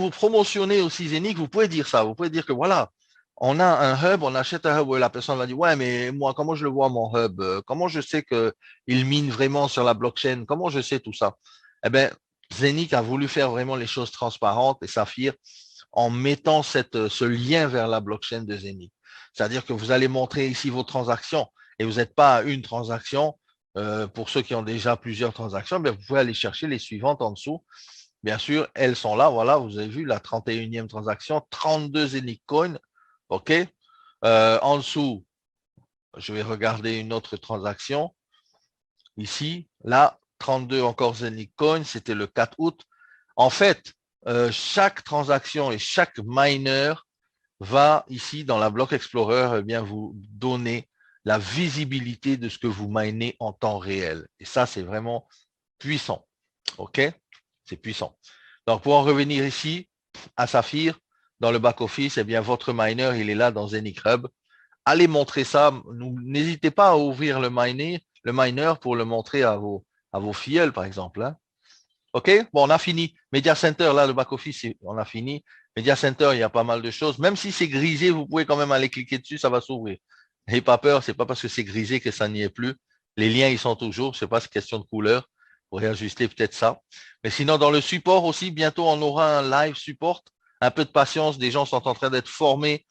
promotionnez aussi Zenith, vous pouvez dire ça. Vous pouvez dire que voilà, on a un hub, on achète un hub où la personne va dire, ouais, mais moi, comment je le vois mon hub? Comment je sais qu'il mine vraiment sur la blockchain? Comment je sais tout ça? Eh bien, Zenith a voulu faire vraiment les choses transparentes et Saphir en mettant ce lien vers la blockchain de Zenith. C'est-à-dire que vous allez montrer ici vos transactions et vous n'êtes pas à une transaction. Pour ceux qui ont déjà plusieurs transactions, vous pouvez aller chercher les suivantes en dessous. Bien sûr, elles sont là. Voilà, vous avez vu la 31e transaction, 32 Zenith Coin. OK. En dessous, je vais regarder une autre transaction. Ici, là, 32 encore Zenith Coin, c'était le 4 août. En fait, chaque transaction et chaque miner va ici dans la Block Explorer vous donner la visibilité de ce que vous minez en temps réel. Et ça, c'est vraiment puissant. OK? C'est puissant. Donc, pour en revenir ici à Saphir, dans le back-office, votre miner, il est là dans Zenith Hub. Allez montrer ça. N'hésitez pas à ouvrir le miner pour le montrer à vos filleuls, par exemple. Hein. OK? Bon, on a fini. Media Center, là, le back-office, on a fini. Media Center, il y a pas mal de choses. Même si c'est grisé, vous pouvez quand même aller cliquer dessus, ça va s'ouvrir. N'ayez pas peur, c'est pas parce que c'est grisé que ça n'y est plus. Les liens, ils sont toujours. C'est pas une question de couleur. Vous pourrez ajuster peut-être ça. Mais sinon, dans le support aussi, bientôt, on aura un live support. Un peu de patience. Des gens sont en train d'être formés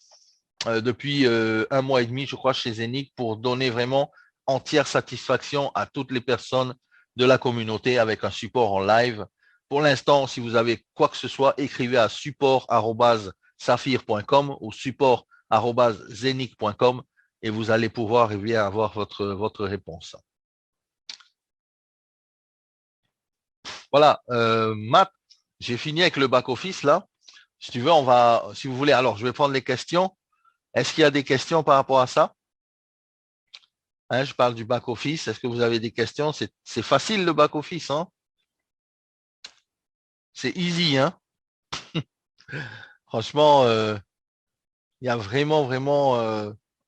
depuis 1 mois et demi, je crois, chez Zenic pour donner vraiment entière satisfaction à toutes les personnes de la communauté avec un support en live. Pour l'instant, si vous avez quoi que ce soit, écrivez à support@saphir.com ou support@zenic.com et vous allez pouvoir avoir votre réponse. Voilà, Matt, j'ai fini avec le back-office là. Si tu veux, si vous voulez, alors je vais prendre les questions. Est-ce qu'il y a des questions par rapport à ça? Hein, je parle du back-office. Est-ce que vous avez des questions? C'est facile le back-office, hein? C'est easy, hein? Franchement, il y a vraiment,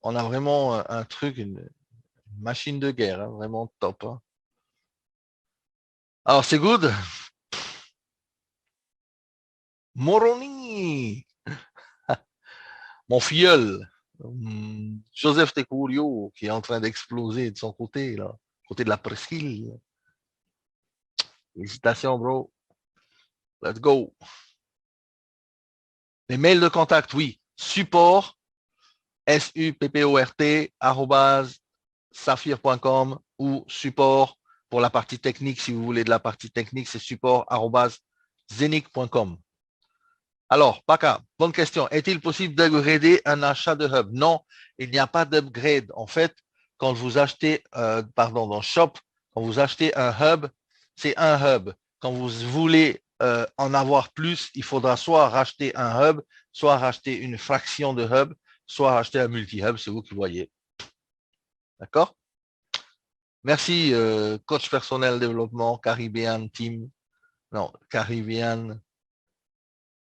on a vraiment un truc, une machine de guerre, hein, vraiment top. Hein. Alors, c'est good. Moroni, mon filleul, Joseph Tecurio, qui est en train d'exploser de son côté, là, côté de la presqu'île. Félicitations, bro. Let's go. Les mails de contact, oui. Support, support, saphir.com ou support pour la partie technique. Si vous voulez de la partie technique, c'est support@zenic.com. Alors, Paca, bonne question. Est-il possible d'upgrader un achat de hub? Non, il n'y a pas d'upgrade. En fait, quand vous achetez, dans Shop, quand vous achetez un hub, c'est un hub. Quand vous voulez en avoir plus, il faudra soit racheter un hub, soit racheter une fraction de hub, soit racheter un multi-hub, c'est vous qui voyez. D'accord? Merci, coach personnel développement, Caribbean Team. Non, Caribbean.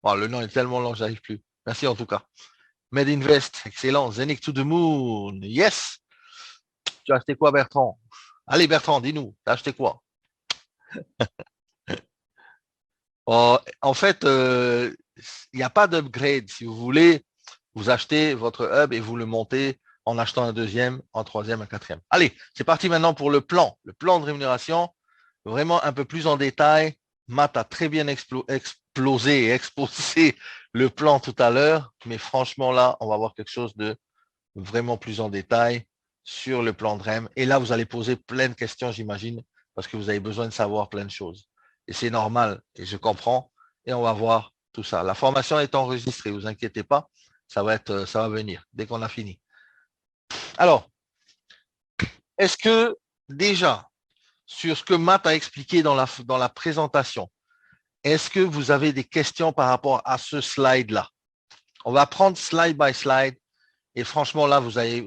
Oh, le nom est tellement long, j'arrive plus. Merci en tout cas. Medinvest, excellent. Zenic to the moon, yes. Tu as acheté quoi, Bertrand? Allez, Bertrand, dis-nous, tu as acheté quoi? Oh, en fait, il n'y a pas d'upgrade. Si vous voulez, vous achetez votre hub et vous le montez en achetant un deuxième, un troisième, un quatrième. Allez, c'est parti maintenant pour le plan. Le plan de rémunération, vraiment un peu plus en détail. Matt a très bien explosé et exposé le plan tout à l'heure, mais franchement là, on va voir quelque chose de vraiment plus en détail sur le plan de REM. Et là, vous allez poser plein de questions, j'imagine, parce que vous avez besoin de savoir plein de choses. Et c'est normal, et je comprends, et on va voir tout ça. La formation est enregistrée, vous inquiétez pas, ça va venir dès qu'on a fini. Alors, est-ce que déjà, sur ce que Matt a expliqué dans la présentation, est-ce que vous avez des questions par rapport à ce slide-là? On va prendre slide by slide et franchement, là, vous allez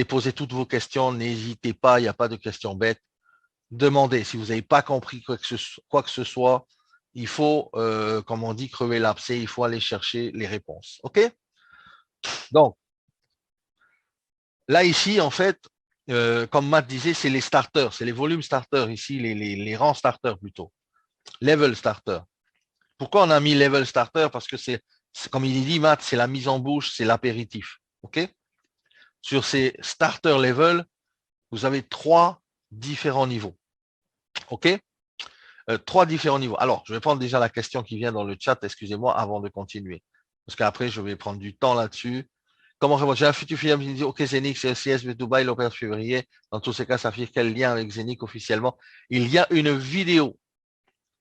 poser toutes vos questions. N'hésitez pas, il n'y a pas de questions bêtes. Demandez. Si vous n'avez pas compris quoi que ce soit, il faut, comme on dit, crever l'abcès. Il faut aller chercher les réponses. OK? Donc, là, ici, en fait, comme Matt disait, c'est les starters, c'est les volumes starters ici, les rangs starters plutôt. Level starter. Pourquoi on a mis level starter? Parce que c'est comme il dit, Matt, c'est la mise en bouche, c'est l'apéritif. OK? Sur ces starter level, vous avez 3 différents niveaux. OK? 3 différents niveaux. Alors, je vais prendre déjà la question qui vient dans le chat, excusez-moi, avant de continuer. Parce qu'après, je vais prendre du temps là-dessus. Comment répondre? J'ai un futur film qui dit OK, Zenic, c'est OCS de Dubaï, le 1er février. Dans tous ces cas, ça fait quel lien avec Zenic officiellement? Il y a une vidéo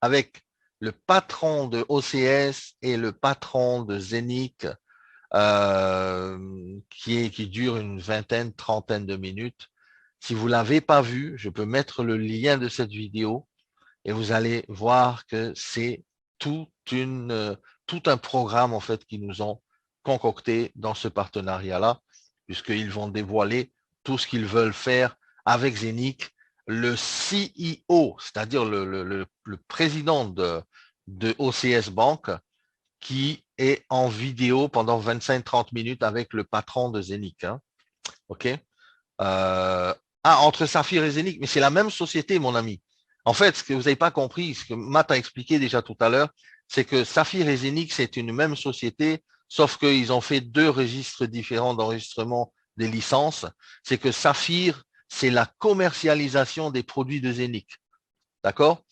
avec le patron de OCS et le patron de Zenic qui dure une vingtaine, trentaine de minutes. Si vous ne l'avez pas vu, je peux mettre le lien de cette vidéo et vous allez voir que c'est tout un programme en fait qu'ils nous ont concocté dans ce partenariat-là, puisqu'ils vont dévoiler tout ce qu'ils veulent faire avec Zenic. Le CEO, c'est-à-dire le président de OCS Bank, qui est en vidéo pendant 25-30 minutes avec le patron de Zenic. Hein. OK? Entre Saphir et Zenic, mais c'est la même société, mon ami. En fait, ce que vous n'avez pas compris, ce que Matt a expliqué déjà tout à l'heure, c'est que Saphir et Zenic, c'est une même société, sauf qu'ils ont fait 2 registres différents d'enregistrement des licences. C'est que Saphir, c'est la commercialisation des produits de Zenic. D'accord?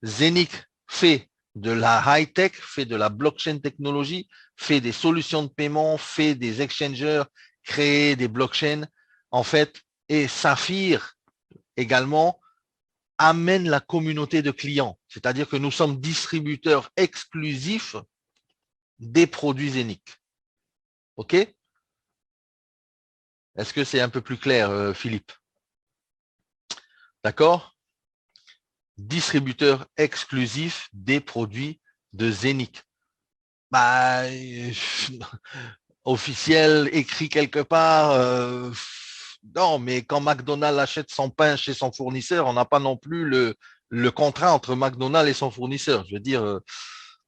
Zenic fait de la high-tech, fait de la blockchain technologie, fait des solutions de paiement, fait des exchangers, crée des blockchains, en fait, et Saphir également amène la communauté de clients. C'est-à-dire que nous sommes distributeurs exclusifs des produits Zenic. OK? Est-ce que c'est un peu plus clair, Philippe? D'accord? Distributeur exclusif des produits de Zenic. Bah, officiel, écrit quelque part. Non, mais quand McDonald's achète son pain chez son fournisseur, on n'a pas non plus le contrat entre McDonald's et son fournisseur. Je veux dire,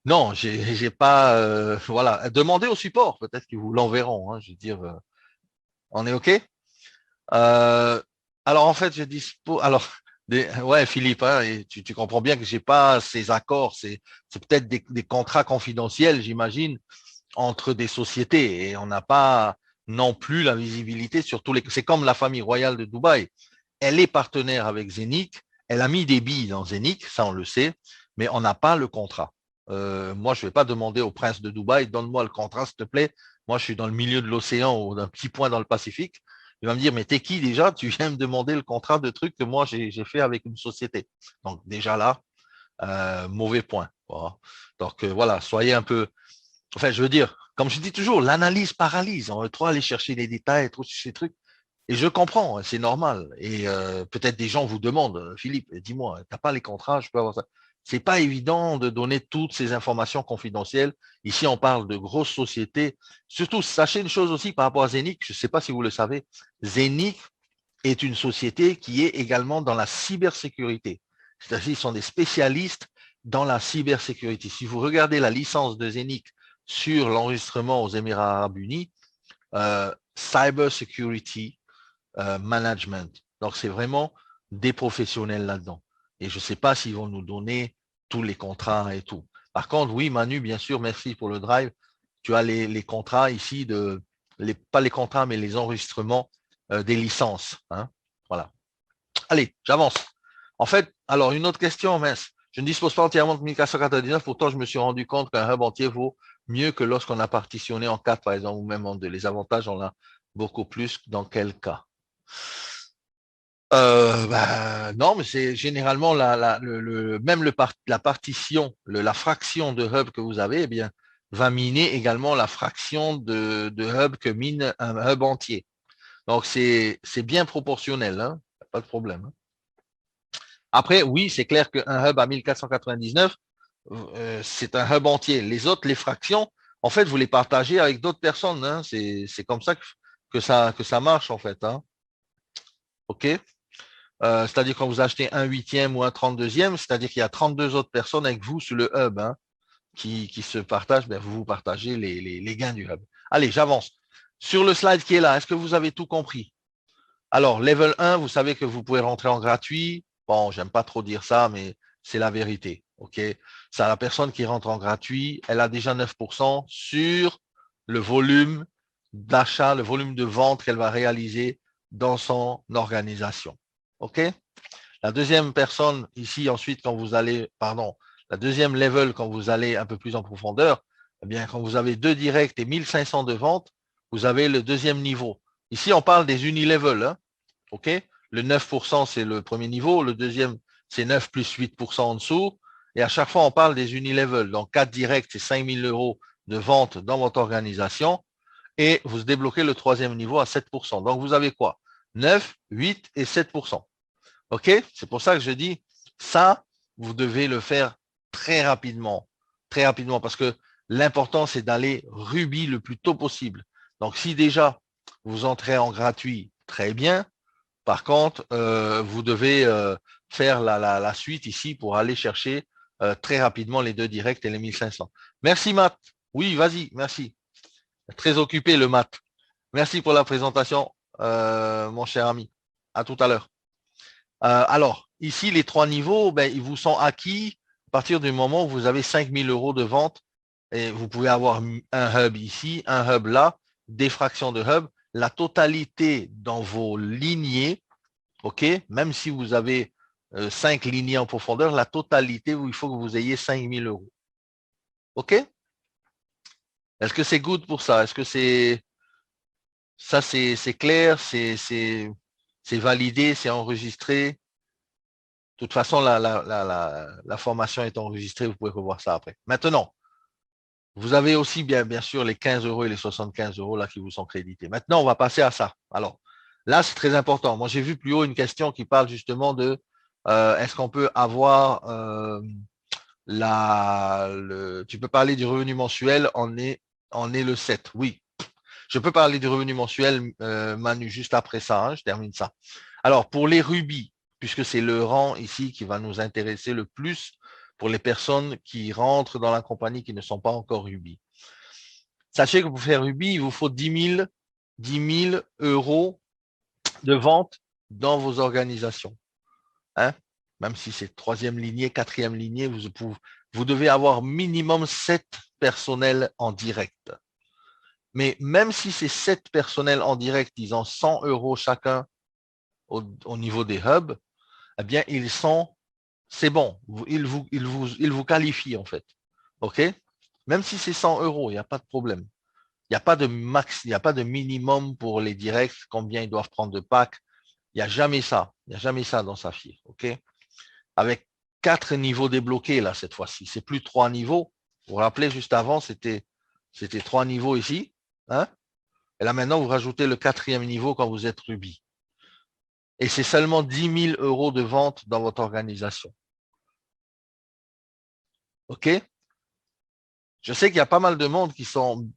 non, j'ai pas. Voilà. Demandez au support, peut-être qu'ils vous l'enverront. Hein, je veux dire, on est OK? Euh, alors, en fait, je dispose. Alors, ouais, Philippe, hein, et tu comprends bien que j'ai pas ces accords. C'est peut-être des contrats confidentiels, j'imagine, entre des sociétés et on n'a pas non plus la visibilité sur tous les. C'est comme la famille royale de Dubaï. Elle est partenaire avec Zenic. Elle a mis des billes dans Zenic, ça on le sait, mais on n'a pas le contrat. Moi, je ne vais pas demander au prince de Dubaï, donne-moi le contrat, s'il te plaît. Moi, je suis dans le milieu de l'océan ou d'un petit point dans le Pacifique. Il va me dire, mais t'es qui déjà? Tu viens me demander le contrat de trucs que moi, j'ai fait avec une société. Donc, déjà là, mauvais point. Voilà. Donc, voilà, soyez un peu. Enfin, je veux dire, comme je dis toujours, l'analyse paralyse. On veut trop aller chercher les détails, trop ces trucs. Et je comprends, hein, c'est normal. Et peut-être des gens vous demandent, Philippe, dis-moi, t'as pas les contrats, je peux avoir ça. C'est pas évident de donner toutes ces informations confidentielles. Ici, on parle de grosses sociétés. Surtout, sachez une chose aussi par rapport à Zenic, je ne sais pas si vous le savez, Zenic est une société qui est également dans la cybersécurité. C'est-à-dire qu'ils sont des spécialistes dans la cybersécurité. Si vous regardez la licence de Zenic sur l'enregistrement aux Émirats arabes unis, Cyber Security Management. Donc, c'est vraiment des professionnels là-dedans. Et je ne sais pas s'ils vont nous donner tous les contrats et tout. Par contre, oui, Manu, bien sûr, merci pour le drive. Tu as les contrats ici, pas les contrats, mais les enregistrements des licences. Hein. Voilà. Allez, j'avance. En fait, alors, une autre question, mince. Je ne dispose pas entièrement de 1499, pourtant je me suis rendu compte qu'un hub entier vaut mieux que lorsqu'on a partitionné en 4, par exemple, ou même en 2. Les avantages, on a beaucoup plus. Dans quel cas? Non, mais c'est généralement même la partition, la fraction de hub que vous avez, eh bien, va miner également la fraction de hub que mine un hub entier. Donc, c'est bien proportionnel, hein, pas de problème. Hein. Après, oui, c'est clair qu'un hub à 1499, c'est un hub entier. Les autres, les fractions, en fait, vous les partagez avec d'autres personnes. Hein. C'est comme ça que ça marche, en fait. Hein. OK? C'est-à-dire quand vous achetez un huitième ou un 32e, c'est-à-dire qu'il y a 32 autres personnes avec vous sur le hub hein, qui se partagent, ben, vous partagez les gains du hub. Allez, j'avance. Sur le slide qui est là, est-ce que vous avez tout compris? Alors, level 1, vous savez que vous pouvez rentrer en gratuit. Bon, j'aime pas trop dire ça, mais c'est la vérité. OK? Ça, la personne qui rentre en gratuit, elle a déjà 9% sur le volume d'achat, le volume de vente qu'elle va réaliser dans son organisation. OK? La deuxième personne ici, ensuite, quand vous allez, pardon, la deuxième level, quand vous allez un peu plus en profondeur, eh bien, quand vous avez 2 directs et 1500 de vente, vous avez le deuxième niveau. Ici, on parle des unilevel. Hein, OK? Le 9%, c'est le premier niveau. Le deuxième, c'est 9 plus 8% en dessous. Et à chaque fois, on parle des unilevel. Donc, 4 directs, c'est 5000 euros de vente dans votre organisation. Et vous débloquez le troisième niveau à 7%. Donc, vous avez quoi? 9, 8 et 7%. OK? C'est pour ça que je dis, ça, vous devez le faire très rapidement. Très rapidement, parce que l'important, c'est d'aller rubis le plus tôt possible. Donc, si déjà, vous entrez en gratuit, très bien. Par contre, vous devez faire la suite ici pour aller chercher très rapidement les 2 directs et les 1500. Merci, Matt. Oui, vas-y, merci. Très occupé, le Matt. Merci pour la présentation, mon cher ami. À tout à l'heure. Alors, ici, les 3 niveaux, ben, ils vous sont acquis à partir du moment où vous avez 5000 euros de vente et vous pouvez avoir un hub ici, un hub là, des fractions de hub, la totalité dans vos lignées, OK, même si vous avez 5 lignées en profondeur, la totalité, où il faut que vous ayez 5 000 euros. OK? Est-ce que c'est good pour ça? Est-ce que c'est clair, c'est validé, c'est enregistré? De toute façon, la formation est enregistrée, vous pouvez revoir ça après. Maintenant, vous avez aussi bien sûr les 15 euros et les 75 euros là qui vous sont crédités. Maintenant, on va passer à ça. Alors, là, c'est très important. Moi, j'ai vu plus haut une question qui parle justement de est-ce qu'on peut avoir tu peux parler du revenu mensuel en est le 7. Oui, je peux parler du revenu mensuel, Manu, juste après ça, hein, je termine ça. Alors, pour les rubis, puisque c'est le rang ici qui va nous intéresser le plus pour les personnes qui rentrent dans la compagnie qui ne sont pas encore rubis. Sachez que pour faire rubis, il vous faut 10 000 euros de vente dans vos organisations. Hein? Même si c'est troisième lignée, quatrième lignée, vous devez avoir minimum 7 personnels en direct. Mais même si ces 7 personnels en direct, ils ont 100 euros chacun au niveau des hubs, eh bien, c'est bon, ils vous qualifient en fait. OK? Même si c'est 100 euros, il n'y a pas de problème. Il n'y a pas de max, il n'y a pas de minimum pour les directs, combien ils doivent prendre de packs. Il n'y a jamais ça. Il n'y a jamais ça dans Saphir. OK? Avec 4 niveaux débloqués là cette fois-ci. C'est plus 3 niveaux. Vous vous rappelez, juste avant, c'était 3 niveaux ici. Hein? Et là maintenant, vous rajoutez le 4e niveau quand vous êtes rubis. Et c'est seulement 10 000 euros de vente dans votre organisation. OK? Je sais qu'il y a pas mal de monde qui sont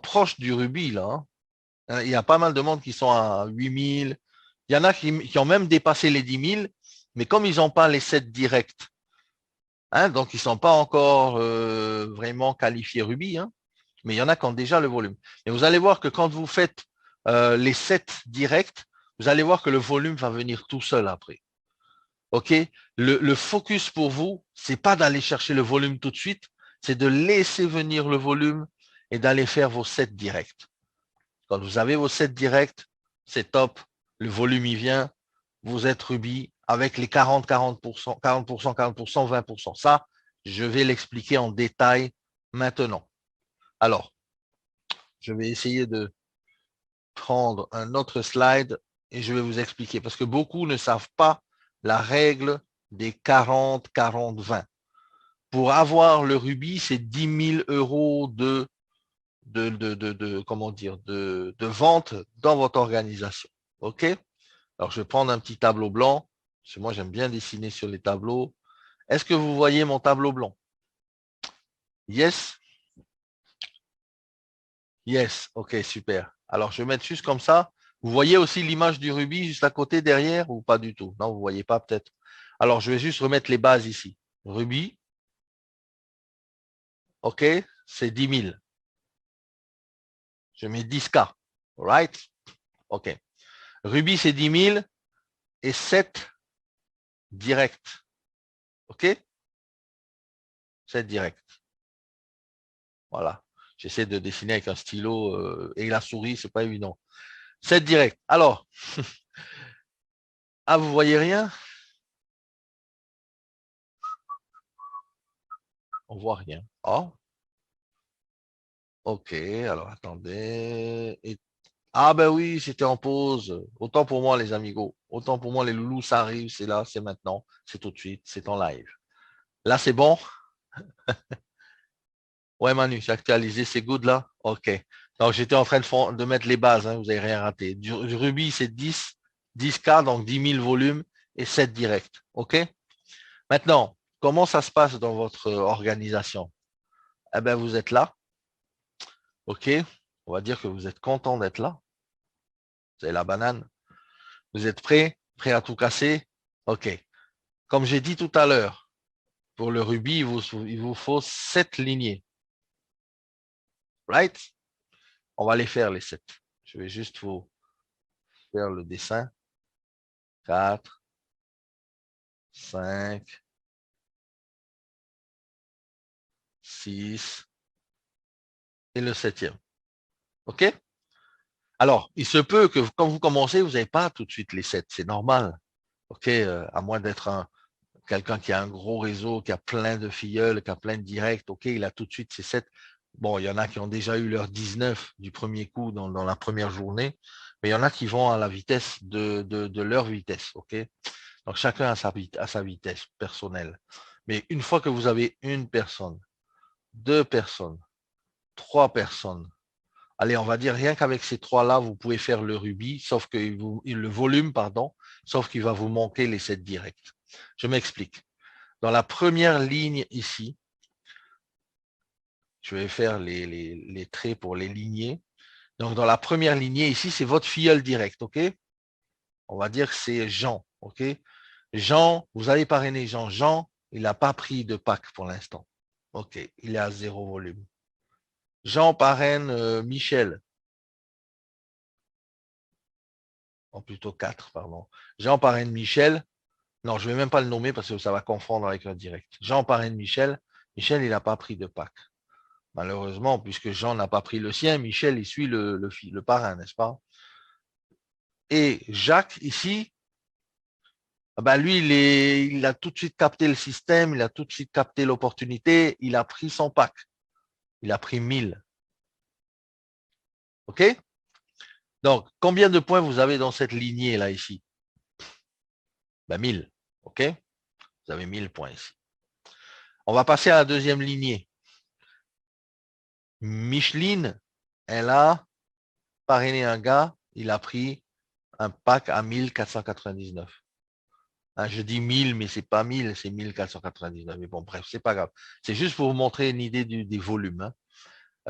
proches du rubis là. Hein. Il y a pas mal de monde qui sont à 8 000. Il y en a qui ont même dépassé les 10 000, mais comme ils n'ont pas les 7 directs, hein, donc ils ne sont pas encore vraiment qualifiés rubis, hein, mais il y en a qui ont déjà le volume. Et vous allez voir que quand vous faites les 7 directs, vous allez voir que le volume va venir tout seul après. OK? Le focus pour vous, c'est pas d'aller chercher le volume tout de suite, c'est de laisser venir le volume et d'aller faire vos 7 directs. Quand vous avez vos 7 directs, c'est top. Le volume, il vient. Vous êtes rubis avec les 40%, 20%. Ça, je vais l'expliquer en détail maintenant. Alors, je vais essayer de prendre un autre slide et je vais vous expliquer parce que beaucoup ne savent pas la règle des 40-40-20. Pour avoir le rubis, c'est 10 000 euros comment dire, de vente dans votre organisation. OK? Alors, je vais prendre un petit tableau blanc, parce que moi, j'aime bien dessiner sur les tableaux. Est-ce que vous voyez mon tableau blanc? Yes? Yes. OK, super. Alors, je vais mettre juste comme ça. Vous voyez aussi l'image du rubis juste à côté, derrière, ou pas du tout? Non, vous ne voyez pas peut-être. Alors, je vais juste remettre les bases ici. Rubis. OK, c'est 10 000. Je mets 10K. Right? OK. Rubis, c'est 10 000 et 7 direct. OK? 7 direct. Voilà. J'essaie de dessiner avec un stylo et la souris, c'est pas évident. 7 direct. Alors, ah, vous voyez rien? On voit rien. Oh, ok. Alors, attendez. Ah, ben oui, c'était en pause. Autant pour moi, les amigos. Autant pour moi, les loulous, ça arrive, c'est là, c'est maintenant, c'est tout de suite, c'est en live. Là, c'est bon? Ouais, Manu, j'ai actualisé, c'est good là? Ok. Donc, j'étais en train de mettre les bases, hein, vous n'avez rien raté. Du Ruby, c'est 10K, donc 10 000 volumes et 7 directs. OK? Maintenant, comment ça se passe dans votre organisation? Eh bien, vous êtes là. OK? On va dire que vous êtes content d'être là. Vous avez la banane. Vous êtes prêt? Prêt à tout casser? OK. Comme j'ai dit tout à l'heure, pour le Ruby, il vous faut 7 lignées. Right? On va les faire, les 7. Je vais juste vous faire le dessin. 4, 5, 6 et le 7e. OK? Alors, il se peut que quand vous commencez, vous n'avez pas tout de suite les 7. C'est normal. OK, à moins d'être quelqu'un qui a un gros réseau, qui a plein de filleuls, qui a plein de directs, OK, il a tout de suite ses 7. Bon, il y en a qui ont déjà eu leur 19 du premier coup dans la première journée, mais il y en a qui vont à la vitesse de leur vitesse, OK? Donc, chacun a sa vitesse personnelle. Mais une fois que vous avez une personne, deux personnes, trois personnes, allez, on va dire rien qu'avec ces trois-là, vous pouvez faire le rubis, sauf que le volume, pardon, sauf qu'il va vous manquer les 7 directs. Je m'explique. Dans la première ligne ici, je vais faire les traits pour les lignées. Donc, dans la première lignée ici, c'est votre filleul direct, OK? On va dire que c'est Jean, OK? Jean, vous avez parrainé Jean. Jean, il n'a pas pris de pack pour l'instant. OK, il est à 0 volume. Jean parraine Michel. Oh, plutôt 4, pardon. Jean parraine Michel. Non, je ne vais même pas le nommer parce que ça va confondre avec le direct. Jean parraine Michel. Michel, il n'a pas pris de pack. Malheureusement, puisque Jean n'a pas pris le sien, Michel, il suit le parrain, n'est-ce pas? Et Jacques, ici, lui, il a tout de suite capté le système, il a tout de suite capté l'opportunité, il a pris son pack. Il a pris 1000. OK? Donc, combien de points vous avez dans cette lignée là ici? 1000. OK? Vous avez 1000 points ici. On va passer à la deuxième lignée. Micheline, elle a parrainé un gars, il a pris un pack à 1499. Je dis 1000, mais c'est pas 1000, c'est 1499. Mais bon, bref, c'est pas grave. C'est juste pour vous montrer une idée des volumes. Hein.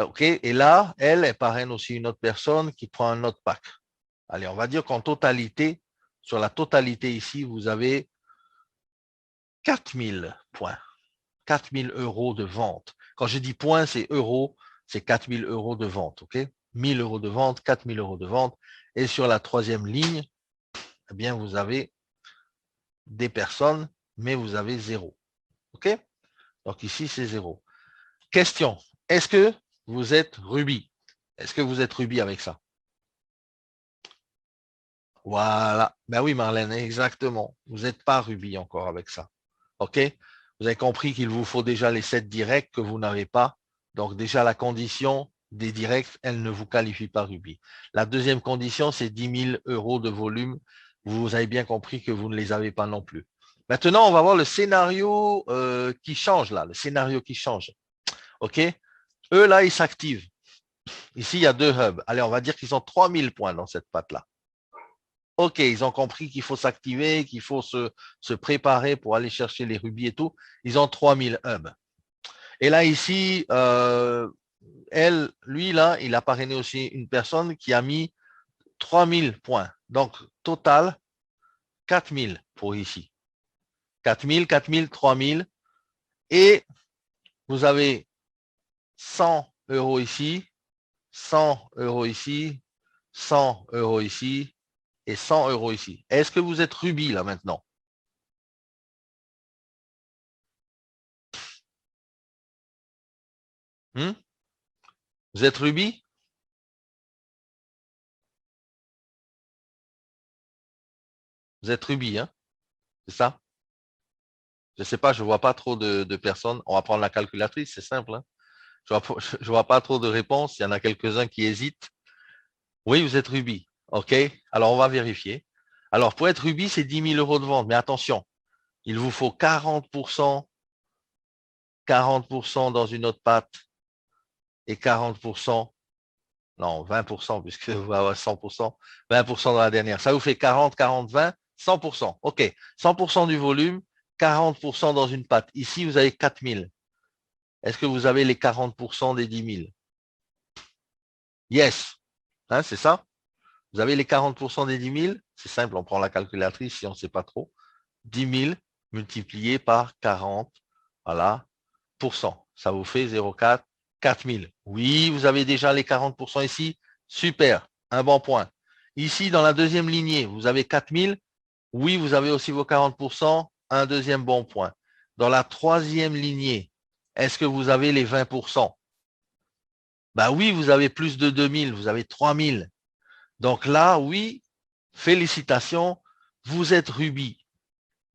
OK? Et là, elle parraine aussi une autre personne qui prend un autre pack. Allez, on va dire qu'en totalité, sur la totalité ici, vous avez 4000 points. 4000 euros de vente. Quand je dis points, c'est euros, c'est 4000 euros de vente. OK? 1000 euros de vente, 4000 euros de vente. Et sur la troisième ligne, eh bien, vous avez des personnes, mais vous avez 0. OK? Donc ici, c'est 0. Question. Est-ce que vous êtes rubis? Est-ce que vous êtes rubis avec ça? Voilà. Ben oui, Marlène, exactement. Vous n'êtes pas rubis encore avec ça. OK? Vous avez compris qu'il vous faut déjà les 7 directs que vous n'avez pas. Donc déjà, la condition des directs, elle ne vous qualifie pas rubis. La deuxième condition, c'est 10 000 euros de volume. Vous avez bien compris que vous ne les avez pas non plus. Maintenant, on va voir le scénario qui change là, le scénario qui change. OK? Eux, là, ils s'activent. Ici, il y a 2 hubs. Allez, on va dire qu'ils ont 3000 points dans cette patte-là. OK, ils ont compris qu'il faut s'activer, qu'il faut se préparer pour aller chercher les rubis et tout. Ils ont 3000 hubs. Et là, ici, lui, là, il a parrainé aussi une personne qui a mis 3000 points. Donc, total, 4000 pour ici. 4000, 4000, 3000. Et vous avez 100 euros ici, 100 euros ici, 100 euros ici et 100 euros ici. Est-ce que vous êtes rubis là maintenant? Hmm? Vous êtes rubis? Vous êtes rubis, hein? C'est ça? Je ne sais pas, je ne vois pas trop de personnes. On va prendre la calculatrice, c'est simple. Hein? Je ne vois, je vois pas trop de réponses. Il y en a quelques-uns qui hésitent. Oui, vous êtes rubis. OK. Alors, on va vérifier. Alors, pour être rubis, c'est 10 000 euros de vente. Mais attention, il vous faut 40% dans une autre patte et 40%, non, 20%, puisque vous avez 100%, 20% dans la dernière. Ça vous fait 40, 40, 20, 100%. OK. 100% du volume, 40% dans une patte. Ici, vous avez 4 000. Est-ce que vous avez les 40% des 10 000? Yes. Hein, c'est ça? Vous avez les 40% des 10 000? C'est simple, on prend la calculatrice si on ne sait pas trop. 10 000 multiplié par 40, voilà, ça vous fait 0,4, 4 000. Oui, vous avez déjà les 40% ici. Super, un bon point. Ici, dans la deuxième lignée, vous avez 4 000. Oui, vous avez aussi vos 40%, un deuxième bon point. Dans la troisième lignée, est-ce que vous avez les 20%? Ben oui, vous avez plus de 2 000, vous avez 3 000. Donc là, oui, félicitations, vous êtes rubis.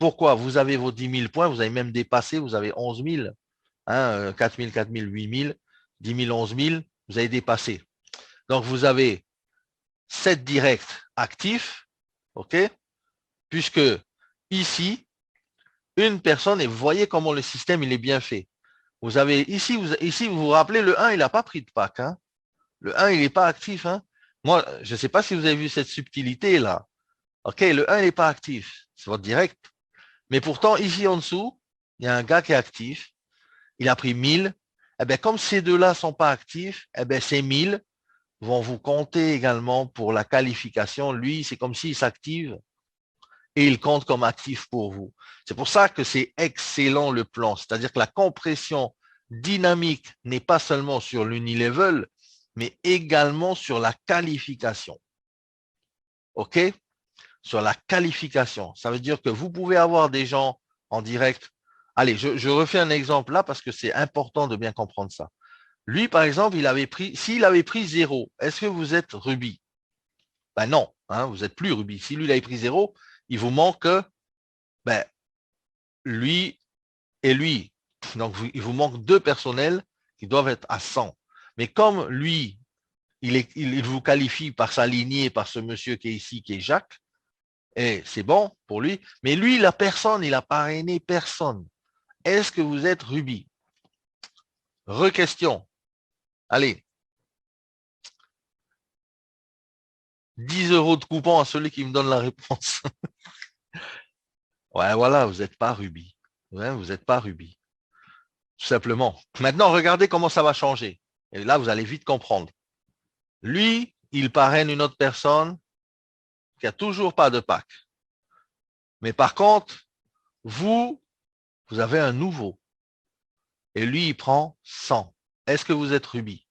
Pourquoi? Vous avez vos 10 000 points, vous avez même dépassé, vous avez 11 000, hein, 4 000, 4 000, 8 000, 10 000, 11 000, vous avez dépassé. Donc, vous avez 7 directs actifs, OK? Puisque ici, une personne, et vous voyez comment le système, il est bien fait. Vous avez ici, vous vous rappelez, le 1, il n'a pas pris de pack, hein? Le 1, il n'est pas actif, hein? Moi, je ne sais pas si vous avez vu cette subtilité-là. OK, le 1, il n'est pas actif. C'est votre direct. Mais pourtant, ici en dessous, il y a un gars qui est actif. Il a pris 1000. Eh bien, comme ces deux-là ne sont pas actifs, eh bien, ces 1000 vont vous compter également pour la qualification. Lui, c'est comme s'il s'active et il compte comme actif pour vous. C'est pour ça que c'est excellent le plan. C'est-à-dire que la compression dynamique n'est pas seulement sur l'unilevel, mais également sur la qualification. OK? Sur la qualification. Ça veut dire que vous pouvez avoir des gens en direct. Allez, je refais un exemple là parce que c'est important de bien comprendre ça. Lui, par exemple, s'il avait pris 0, est-ce que vous êtes rubis? Ben non, hein, vous n'êtes plus rubis. Si lui, il avait pris 0, il vous manque ben, lui et lui. Donc, il vous manque 2 personnels qui doivent être à 100. Mais comme lui, il vous qualifie par sa lignée, par ce monsieur qui est ici, qui est Jacques, et c'est bon pour lui. Mais lui, il a personne, il a parrainé personne. Est-ce que vous êtes rubis? Re-question. Allez. 10 € de coupon à celui qui me donne la réponse. Ouais, voilà, vous n'êtes pas rubis. Ouais, vous n'êtes pas rubis. Tout simplement. Maintenant, regardez comment ça va changer. Et là, vous allez vite comprendre. Lui, il parraine une autre personne qui n'a toujours pas de pack. Mais par contre, vous avez un nouveau. Et lui, il prend 100. Est-ce que vous êtes rubis?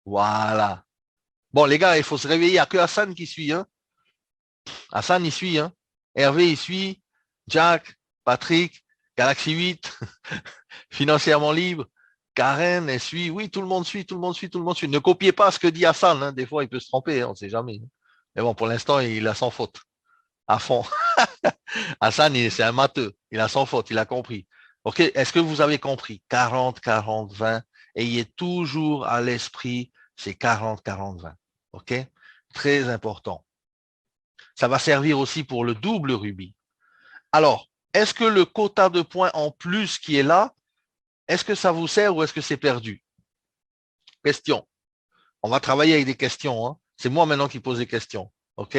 Voilà. Bon, les gars, il faut se réveiller. Il n'y a que Hassan qui suit. Hein. Hassan, il suit. Hein. Hervé, il suit. Jack, Patrick, Galaxy 8, financièrement libre. Karen, elle suit. Oui, tout le monde suit, tout le monde suit, tout le monde suit. Ne copiez pas ce que dit Hassan. Hein. Des fois, il peut se tromper. Hein, on ne sait jamais. Mais bon, pour l'instant, il a sans faute. À fond. Hassan, c'est un matheux. Il a sans faute. Il a compris. OK. Est-ce que vous avez compris? 40, 40, 20. Ayez toujours à l'esprit ces 40, 40, 20. OK? Très important. Ça va servir aussi pour le double rubis. Alors, est-ce que le quota de points en plus qui est là, est-ce que ça vous sert ou est-ce que c'est perdu? Question. On va travailler avec des questions. Hein. C'est moi maintenant qui pose des questions. OK?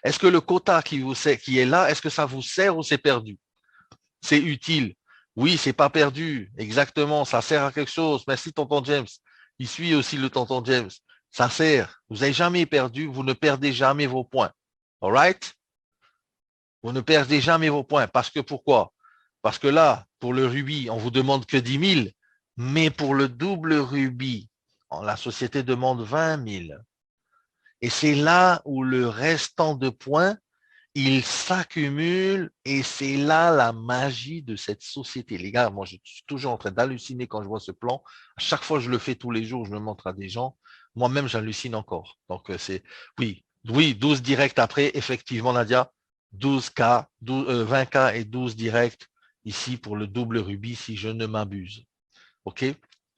Est-ce que le quota qui est là, est-ce que ça vous sert ou c'est perdu? C'est utile. Oui, c'est pas perdu. Exactement. Ça sert à quelque chose. Merci, tonton James. Il suit aussi le tonton James. Ça sert. Vous n'avez jamais perdu. Vous ne perdez jamais vos points. All right? Vous ne perdez jamais vos points. Parce que pourquoi? Parce que là, pour le rubis, on vous demande que 10 000. Mais pour le double rubis, la société demande 20 000. Et c'est là où le restant de points, il s'accumule et c'est là la magie de cette société. Les gars, moi, je suis toujours en train d'halluciner quand je vois ce plan. À chaque fois que je le fais tous les jours, je le montre à des gens. Moi-même, j'hallucine encore. Donc, oui, 12 directs après, effectivement, Nadia, 12K, 20K et 12 directs ici pour le double rubis, si je ne m'abuse. OK?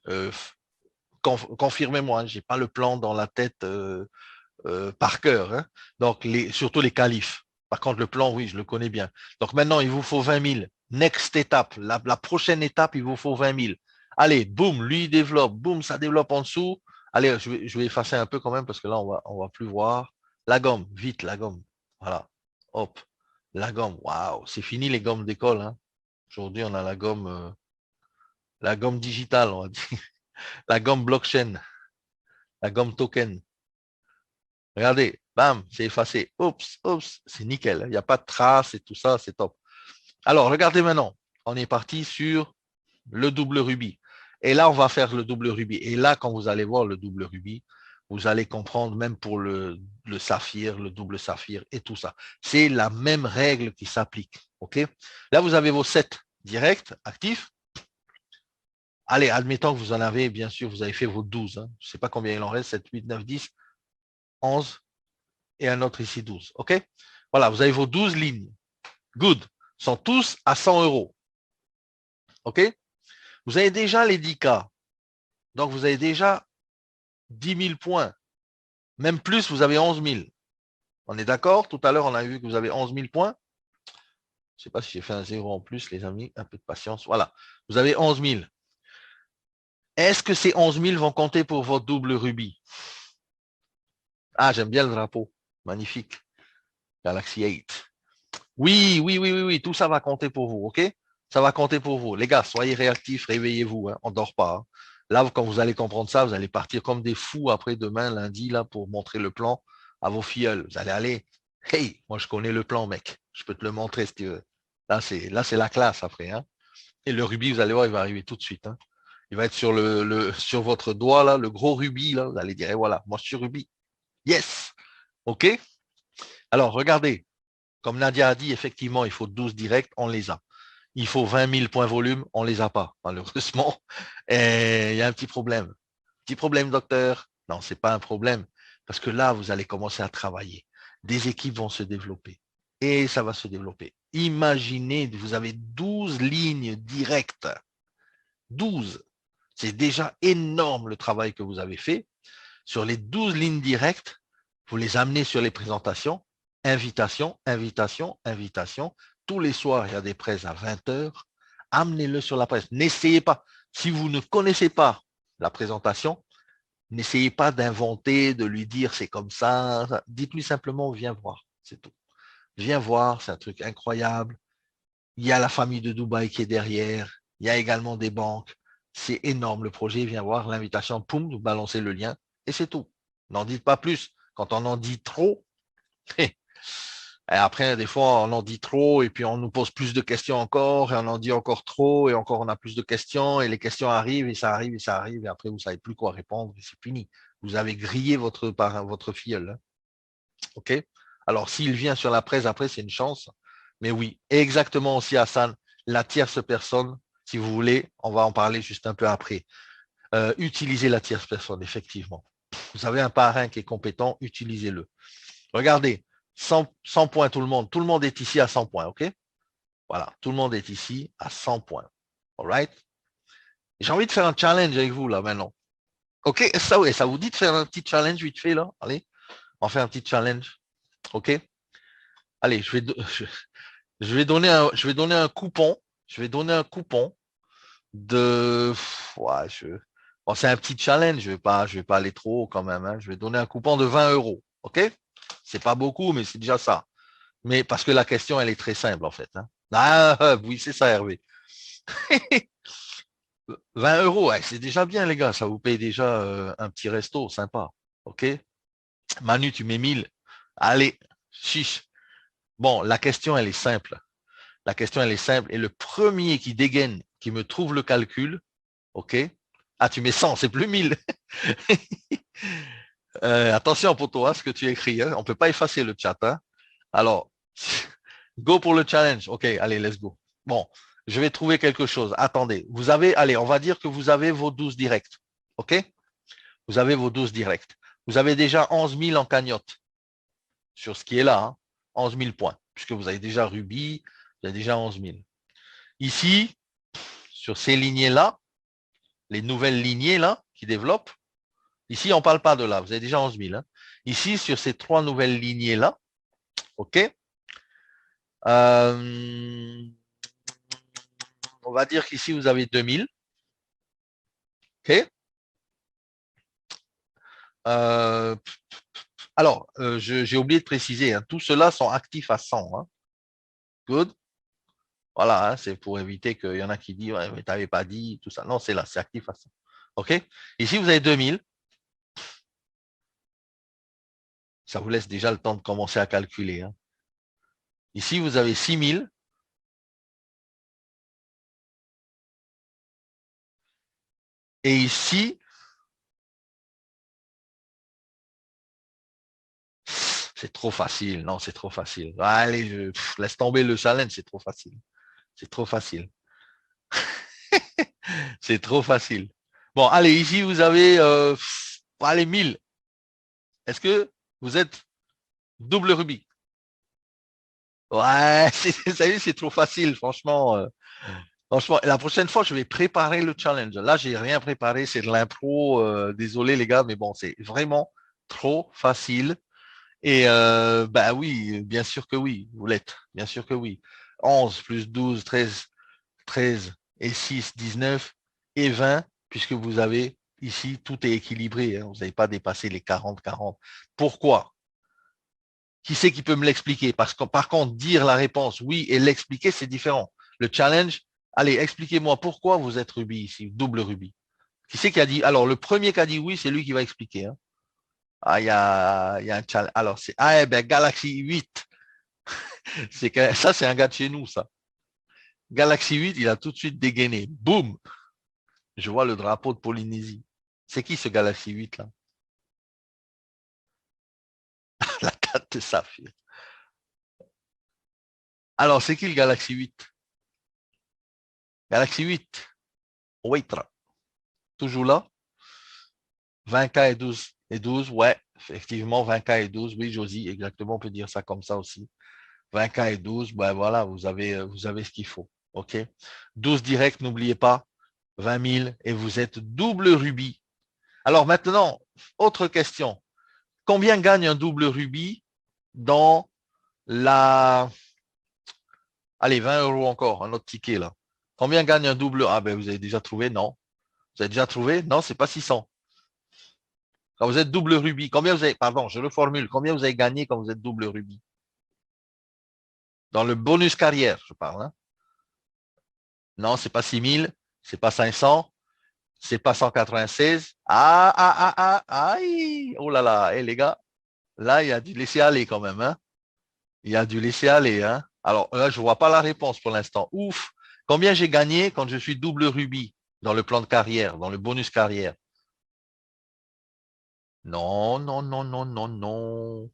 Euh, confirmez-moi, hein, je n'ai pas le plan dans la tête par cœur. Hein. Donc, surtout les qualifs. Par contre, le plan, oui, je le connais bien. Donc maintenant, il vous faut 20 000. Next étape, la prochaine étape, il vous faut 20 000. Allez, boum, lui il développe, boum, ça développe en dessous. Allez, je vais effacer un peu quand même parce que là, on va plus voir. La gomme, vite, la gomme. Voilà. Hop, la gomme. Waouh, c'est fini les gommes d'école. Hein. Aujourd'hui, on a la gomme digitale, on va dire. La gomme blockchain, la gomme token. Regardez, bam, c'est effacé. Oups, oups, c'est nickel. Il n'y a pas de traces et tout ça, c'est top. Alors, regardez maintenant. On est parti sur le double rubis. Et là, on va faire le double rubis. Et là, quand vous allez voir le double rubis, vous allez comprendre même pour le saphir, le double saphir et tout ça. C'est la même règle qui s'applique. OK? Là, vous avez vos 7 directs, actifs. Allez, admettons que vous en avez, bien sûr, vous avez fait vos 12. Hein. Je ne sais pas combien il en reste, 7, 8, 9, 10, 11 et un autre ici 12. OK? Voilà, vous avez vos 12 lignes. Good. Ils sont tous à 100 euros. OK? Vous avez déjà les 10 cas. Donc, vous avez déjà 10 000 points. Même plus, vous avez 11 000. On est d'accord? Tout à l'heure, on a vu que vous avez 11 000 points. Je ne sais pas si j'ai fait un zéro en plus, les amis. Un peu de patience. Voilà. Vous avez 11 000. Est-ce que ces 11 000 vont compter pour votre double rubis? Ah, j'aime bien le drapeau. Magnifique. Galaxy 8. Oui, oui, oui, oui, oui. Tout ça va compter pour vous, OK? Ça va compter pour vous. Les gars, soyez réactifs, réveillez-vous. Hein. On ne dort pas. Hein. Là, quand vous allez comprendre ça, vous allez partir comme des fous après demain, lundi, là, pour montrer le plan à vos filleuls. Vous allez aller. Hey, moi, je connais le plan, mec. Je peux te le montrer si tu veux. Là, c'est la classe après. Hein. Et le rubis, vous allez voir, il va arriver tout de suite. Hein. Il va être sur sur votre doigt, là, le gros rubis, là. Vous allez dire, voilà, moi, je suis rubis. Yes. OK? Alors, regardez. Comme Nadia a dit, effectivement, il faut 12 directs, on les a. Il faut 20 000 points volume, on les a pas, malheureusement. Et il y a un petit problème. Petit problème, docteur. Non, c'est pas un problème. Parce que là, vous allez commencer à travailler. Des équipes vont se développer. Et ça va se développer. Imaginez, vous avez 12 lignes directes. 12. C'est déjà énorme le travail que vous avez fait. Sur les 12 lignes directes, vous les amenez sur les présentations. Invitation, invitation, invitation. Tous les soirs, il y a des presses à 20 heures. Amenez-le sur la presse. N'essayez pas. Si vous ne connaissez pas la présentation, n'essayez pas d'inventer, de lui dire c'est comme ça. Dites-lui simplement, viens voir. C'est tout. Viens voir, c'est un truc incroyable. Il y a la famille de Dubaï qui est derrière. Il y a également des banques. C'est énorme le projet. Viens voir l'invitation. Poum, vous balancez le lien et c'est tout. N'en dites pas plus. Quand on en dit trop, et après, des fois, on en dit trop et puis on nous pose plus de questions encore et on en dit encore trop et encore on a plus de questions et les questions arrivent et ça arrive et ça arrive et après vous savez plus quoi répondre et c'est fini. Vous avez grillé votre filleul. Hein. OK? Alors, s'il vient sur la presse après, c'est une chance. Mais oui, exactement aussi, Hassan, la tierce personne, si vous voulez, on va en parler juste un peu après. Utilisez la tierce personne, effectivement. Vous avez un parrain qui est compétent, utilisez-le. Regardez, 100 points tout le monde. Tout le monde est ici à 100 points, OK? Voilà, tout le monde est ici à 100 points. All right? J'ai envie de faire un challenge avec vous là maintenant. OK? Ça, ouais, ça vous dit de faire un petit challenge vite fait là? Allez, on fait un petit challenge. OK? Allez, je vais donner un coupon. Je vais donner un coupon de. Ouais, bon, c'est un petit challenge. Je vais pas aller trop haut quand même. Hein. Je vais donner un coupon de 20 euros. OK? C'est pas beaucoup, mais c'est déjà ça. Mais parce que la question, elle est très simple en fait. Hein. Ah, oui, c'est ça, Hervé. 20 euros, ouais, c'est déjà bien, les gars. Ça vous paye déjà un petit resto sympa. OK? Manu, tu mets 1000. Allez, chiche. Bon, la question, elle est simple. La question, elle est simple. Et le premier qui dégaine, qui me trouve le calcul, OK? Ah, tu mets 100, c'est plus 1000. Attention, poto, à ce que tu écris. Hein. On ne peut pas effacer le chat. Hein. Alors, go pour le challenge. OK, allez, let's go. Bon, je vais trouver quelque chose. Attendez, vous avez, allez, on va dire que vous avez vos 12 directs. OK? Vous avez vos 12 directs. Vous avez déjà 11 000 en cagnotte sur ce qui est là. Hein. 11 000 points, puisque vous avez déjà Ruby, vous avez déjà 11 000. Ici, sur ces lignées-là, les nouvelles lignées là qui développent, ici, on ne parle pas de là, vous avez déjà 11 000. Hein. Ici, sur ces trois nouvelles lignées-là, OK, on va dire qu'ici, vous avez 2 000. OK. Alors, j'ai oublié de préciser, hein, tous ceux-là sont actifs à 100. Hein. Good. Voilà, hein, c'est pour éviter qu'il y en a qui disent, ouais, mais tu n'avais pas dit, tout ça. Non, c'est là, c'est actif à 100. OK. Ici, vous avez 2 000. Ça vous laisse déjà le temps de commencer à calculer. Hein. Ici, vous avez 6 000. Et ici, c'est trop facile. Non, c'est trop facile. Allez, laisse tomber le challenge, c'est trop facile. C'est trop facile. C'est trop facile. Bon, allez, ici, vous avez allez, 1000. Est-ce que vous êtes double rubis? Ouais, ça y est, c'est trop facile, franchement. Franchement, la prochaine fois, je vais préparer le challenge. Là, j'ai rien préparé, c'est de l'impro. Désolé les gars, mais bon, c'est vraiment trop facile. Et bah oui, bien sûr que oui, vous l'êtes, bien sûr que oui. 11 plus 12, 13, 13 et 6, 19 et 20, puisque vous avez ici, tout est équilibré, hein, vous n'avez pas dépassé les 40, 40. Pourquoi? Qui c'est qui peut me l'expliquer? Parce que par contre, dire la réponse oui et l'expliquer, c'est différent. Le challenge, allez, expliquez-moi pourquoi vous êtes rubis ici, double rubis. Qui c'est qui a dit? Alors, le premier qui a dit oui, c'est lui qui va expliquer. Hein. Ah, il y a un challenge. Alors, c'est ah, eh ben, Galaxy 8. C'est que, ça, c'est un gars de chez nous, ça. Galaxy 8, il a tout de suite dégainé. Boum! Je vois le drapeau de Polynésie. C'est qui ce Galaxy 8 là? La tête de Saphir. Alors, c'est qui le Galaxy 8? Galaxy 8. Waitra. Toujours là? 20K et 12. Et 12, ouais, effectivement, 20K et 12. Oui, Josie, exactement, on peut dire ça comme ça aussi. 20K et 12, ben voilà, vous avez ce qu'il faut. OK? 12 direct, n'oubliez pas. 20 000 et vous êtes double rubis. Alors maintenant, autre question. Combien gagne un double rubis dans la... Allez, 20 euros encore, un autre ticket là. Combien gagne un double... Ah ben vous avez déjà trouvé, non. Vous avez déjà trouvé? Non, c'est pas 600. Quand vous êtes double rubis, combien vous avez... Pardon, je reformule. Combien vous avez gagné quand vous êtes double rubis? Dans le bonus carrière, je parle. Hein. Non, c'est pas 6 000, c'est pas 500, c'est pas 196. Ah, ah, ah, ah, aïe. Oh là là, les gars, là, il y a du laisser aller quand même. Hein. Il y a du laisser aller. Hein. Alors là, je ne vois pas la réponse pour l'instant. Ouf. Combien j'ai gagné quand je suis double rubis dans le plan de carrière, dans le bonus carrière? Non, non, non, non, non, non.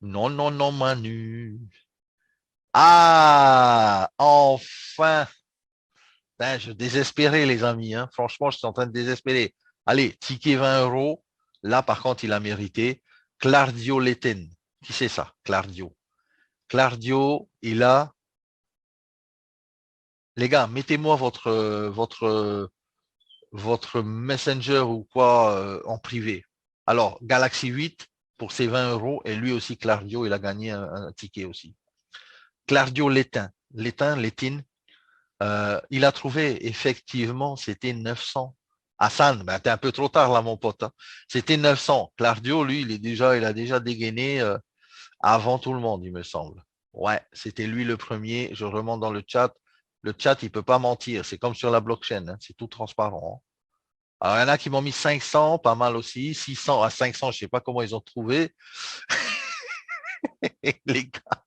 Non, non, non, Manu. Ah, enfin. Ben, je désespérais, les amis. Hein. Franchement, je suis en train de désespérer. Allez, ticket 20 euros. Là, par contre, il a mérité. Clardio Leten. Qui c'est ça, Clardio? Clardio, il a les gars, mettez-moi votre Messenger ou quoi en privé. Alors, Galaxy 8 pour ses 20 euros et lui aussi, Clardio, il a gagné un ticket aussi. Clardio Létine, il a trouvé effectivement, c'était 900. Hassan, ben, t'es un peu trop tard là, mon pote. Hein. C'était 900. Clardio, lui, il a déjà dégainé avant tout le monde, il me semble. Ouais, c'était lui le premier. Je remonte dans le chat. Le chat, il ne peut pas mentir. C'est comme sur la blockchain. Hein. C'est tout transparent. Hein. Alors, il y en a qui m'ont mis 500, pas mal aussi. 600 à 500, je ne sais pas comment ils ont trouvé. Les gars.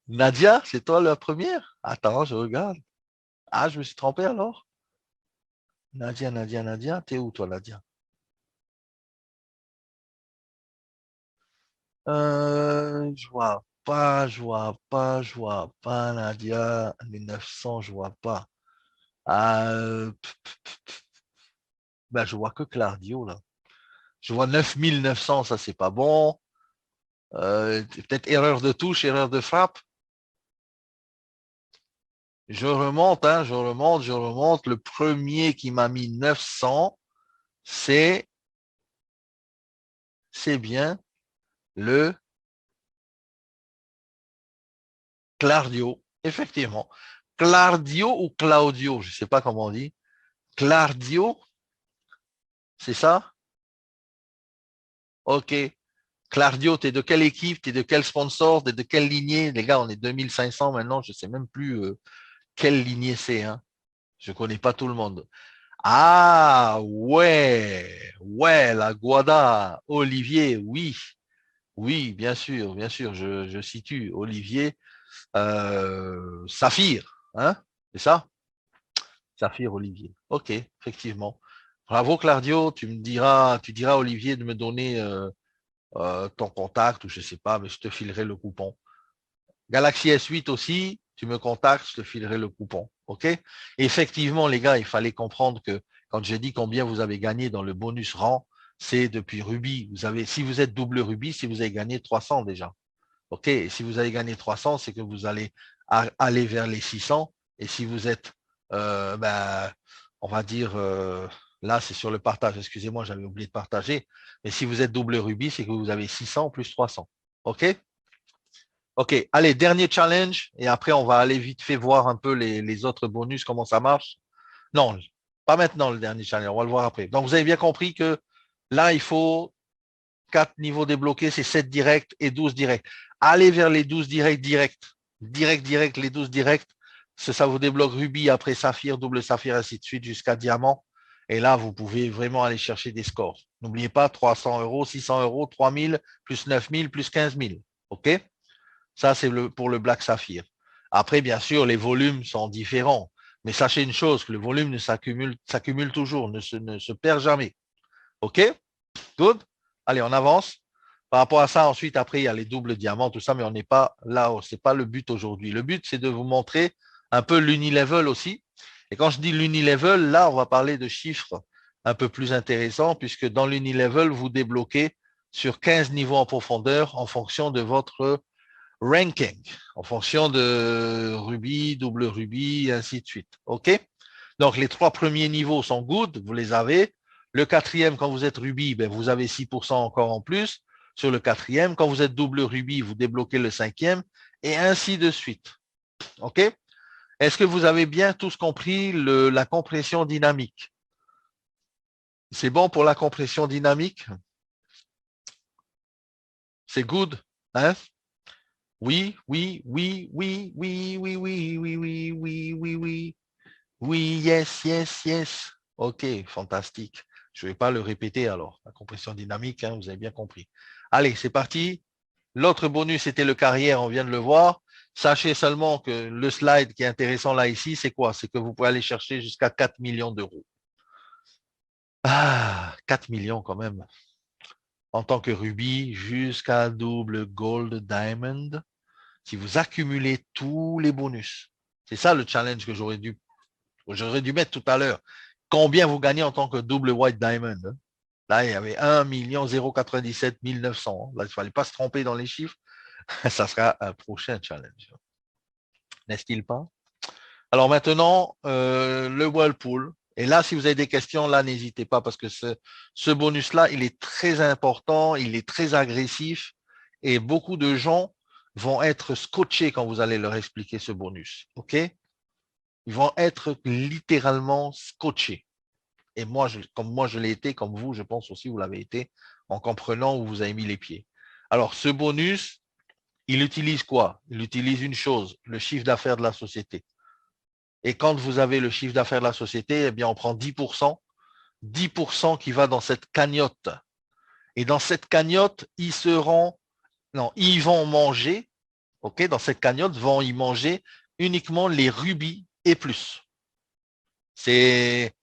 Nadia, c'est toi la première? Attends, je regarde. Ah, je me suis trompé alors? Nadia, Nadia, Nadia. T'es où toi, Nadia? Je vois pas, je vois pas, je vois pas, Nadia. Les 900, je vois pas. Euh, Ben, je vois que Clardio, là. Je vois 9900, ça, c'est pas bon. Peut-être erreur de touche, erreur de frappe. Je remonte, hein, je remonte, je remonte. Le premier qui m'a mis 900, c'est bien le Clardio. Effectivement. Clardio ou Claudio, je ne sais pas comment on dit. Clardio, c'est ça? Ok. Clardio, tu es de quelle équipe? Tu es de quel sponsor? Tu es de quelle lignée? Les gars, on est 2500 maintenant, je ne sais même plus quelle lignée c'est. Hein. Je ne connais pas tout le monde. Ah, ouais, ouais, la Guada, Olivier, oui, oui, bien sûr, je situe Olivier, Saphir, hein, c'est ça? Saphir, Olivier. Ok, effectivement. Bravo, Claudio, tu diras à Olivier de me donner ton contact ou je sais pas, mais je te filerai le coupon. Galaxy S8 aussi, tu me contactes, je te filerai le coupon. OK? Et effectivement, les gars, il fallait comprendre que quand j'ai dit combien vous avez gagné dans le bonus rang, c'est depuis Ruby. Si vous êtes double Ruby, si vous avez gagné 300 déjà. OK, et si vous avez gagné 300, c'est que vous allez aller vers les 600. Et si vous êtes, on va dire, là, c'est sur le partage. Excusez-moi, j'avais oublié de partager. Mais si vous êtes double rubis, c'est que vous avez 600 plus 300. OK? OK, allez, dernier challenge. Et après, on va aller vite fait voir un peu les autres bonus, comment ça marche. Non, pas maintenant le dernier challenge. On va le voir après. Donc, vous avez bien compris que là, il faut 4 niveaux débloqués, c'est 7 directs et 12 directs. Allez vers les 12 directs, direct, les 12 directs. Ça vous débloque rubis, après saphir, double saphir, ainsi de suite, jusqu'à diamant. Et là, vous pouvez vraiment aller chercher des scores. N'oubliez pas, 300 euros, 600 euros, 3000, plus 9000, plus 15 000. OK? Ça, c'est pour le Black Saphir. Après, bien sûr, les volumes sont différents. Mais sachez une chose, que le volume s'accumule toujours, ne se perd jamais. OK? Good. Allez, on avance. Par rapport à ça, ensuite, après, il y a les doubles diamants, tout ça, mais on n'est pas là. Ce n'est pas le but aujourd'hui. Le but, c'est de vous montrer un peu l'unilevel aussi. Et quand je dis l'unilevel, là, on va parler de chiffres un peu plus intéressants, puisque dans l'unilevel, vous débloquez sur 15 niveaux en profondeur en fonction de votre ranking, en fonction de rubis, double rubis, et ainsi de suite. OK? Donc, les 3 premiers niveaux sont good, vous les avez. Le quatrième, quand vous êtes rubis, ben, vous avez 6% encore en plus sur le quatrième. Quand vous êtes double rubis, vous débloquez le cinquième et ainsi de suite. OK? Est-ce que vous avez bien tous compris la compression dynamique? C'est bon pour la compression dynamique? C'est good? Hein? Oui, oui, oui, oui, oui, oui, oui, oui, oui, oui, oui, oui. Oui, yes, yes, yes. OK, fantastique. Je ne vais pas le répéter alors. La compression dynamique, hein, vous avez bien compris. Allez, c'est parti. L'autre bonus, c'était le carrière, on vient de le voir. Sachez seulement que le slide qui est intéressant là ici, c'est quoi? C'est que vous pouvez aller chercher jusqu'à 4 millions d'euros. Ah, 4 millions quand même. En tant que rubis, jusqu'à double gold diamond, si vous accumulez tous les bonus. C'est ça le challenge que j'aurais dû mettre tout à l'heure. Combien vous gagnez en tant que double white diamond? Hein? Là, il y avait 1 097 900. Là, il ne fallait pas se tromper dans les chiffres. Ça sera un prochain challenge. N'est-ce-t-il pas? Alors maintenant, le Whirlpool. Et là, si vous avez des questions, là, n'hésitez pas parce que ce bonus-là, il est très important, il est très agressif et beaucoup de gens vont être scotchés quand vous allez leur expliquer ce bonus. OK? Ils vont être littéralement scotchés. Et moi, comme moi je l'ai été, comme vous, je pense aussi vous l'avez été, en comprenant où vous avez mis les pieds. Alors, ce bonus, il utilise quoi? Il utilise une chose, le chiffre d'affaires de la société. Et quand vous avez le chiffre d'affaires de la société, eh bien, on prend 10%, 10% qui va dans cette cagnotte. Et dans cette cagnotte, ils vont manger, ok, dans cette cagnotte, vont y manger uniquement les rubis et plus. C'est,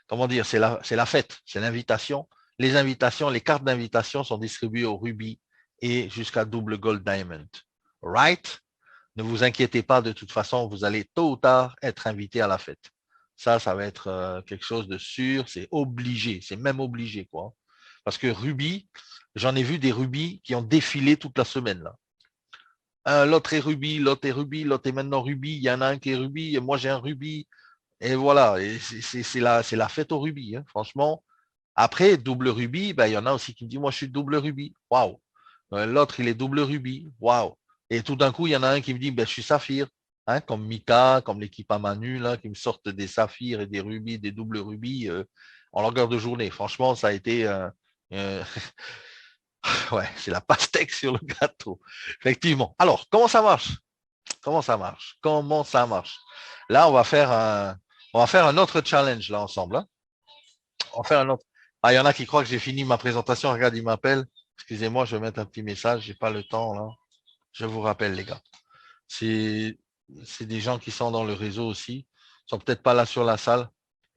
comment dire, c'est la fête, c'est l'invitation. Les invitations, les cartes d'invitation sont distribuées au rubis et jusqu'à double gold diamond. Right? Ne vous inquiétez pas, de toute façon, vous allez tôt ou tard être invité à la fête. Ça va être quelque chose de sûr, c'est obligé, c'est même obligé, quoi. Parce que rubis, j'en ai vu des rubis qui ont défilé toute la semaine, là. L'autre est rubis, l'autre est rubis, l'autre est maintenant rubis, il y en a un qui est rubis, et moi j'ai un rubis. Et voilà, et c'est la fête au rubis, hein, franchement. Après, double rubis, ben, il y en a aussi qui me disent, moi je suis double rubis. Waouh. L'autre, il est double rubis. Waouh. Et tout d'un coup, il y en a un qui me dit, ben, je suis saphir. Hein, comme Mika, comme l'équipe à Manu, là, qui me sortent des saphirs et des rubis, des doubles rubis en longueur de journée. Franchement, ça a été euh, ouais, c'est la pastèque sur le gâteau. Effectivement. Alors, comment ça marche? Comment ça marche? Comment ça marche? Là, on va faire un autre challenge là ensemble. Hein. On va faire un autre. Ah, il y en a qui croient que j'ai fini ma présentation. Regarde, ils m'appellent. Excusez-moi, je vais mettre un petit message. J'ai pas le temps là. Je vous rappelle, les gars. C'est, c'est des gens qui sont dans le réseau aussi. Ils sont peut-être pas là sur la salle.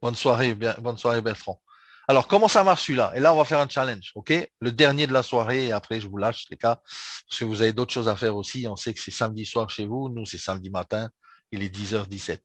Bonne soirée, Bertrand. Alors, comment ça marche celui-là? Et là, on va faire un challenge, OK? Le dernier de la soirée, et après, je vous lâche, les gars, parce que vous avez d'autres choses à faire aussi. On sait que c'est samedi soir chez vous. Nous, c'est samedi matin. Il est 10h17.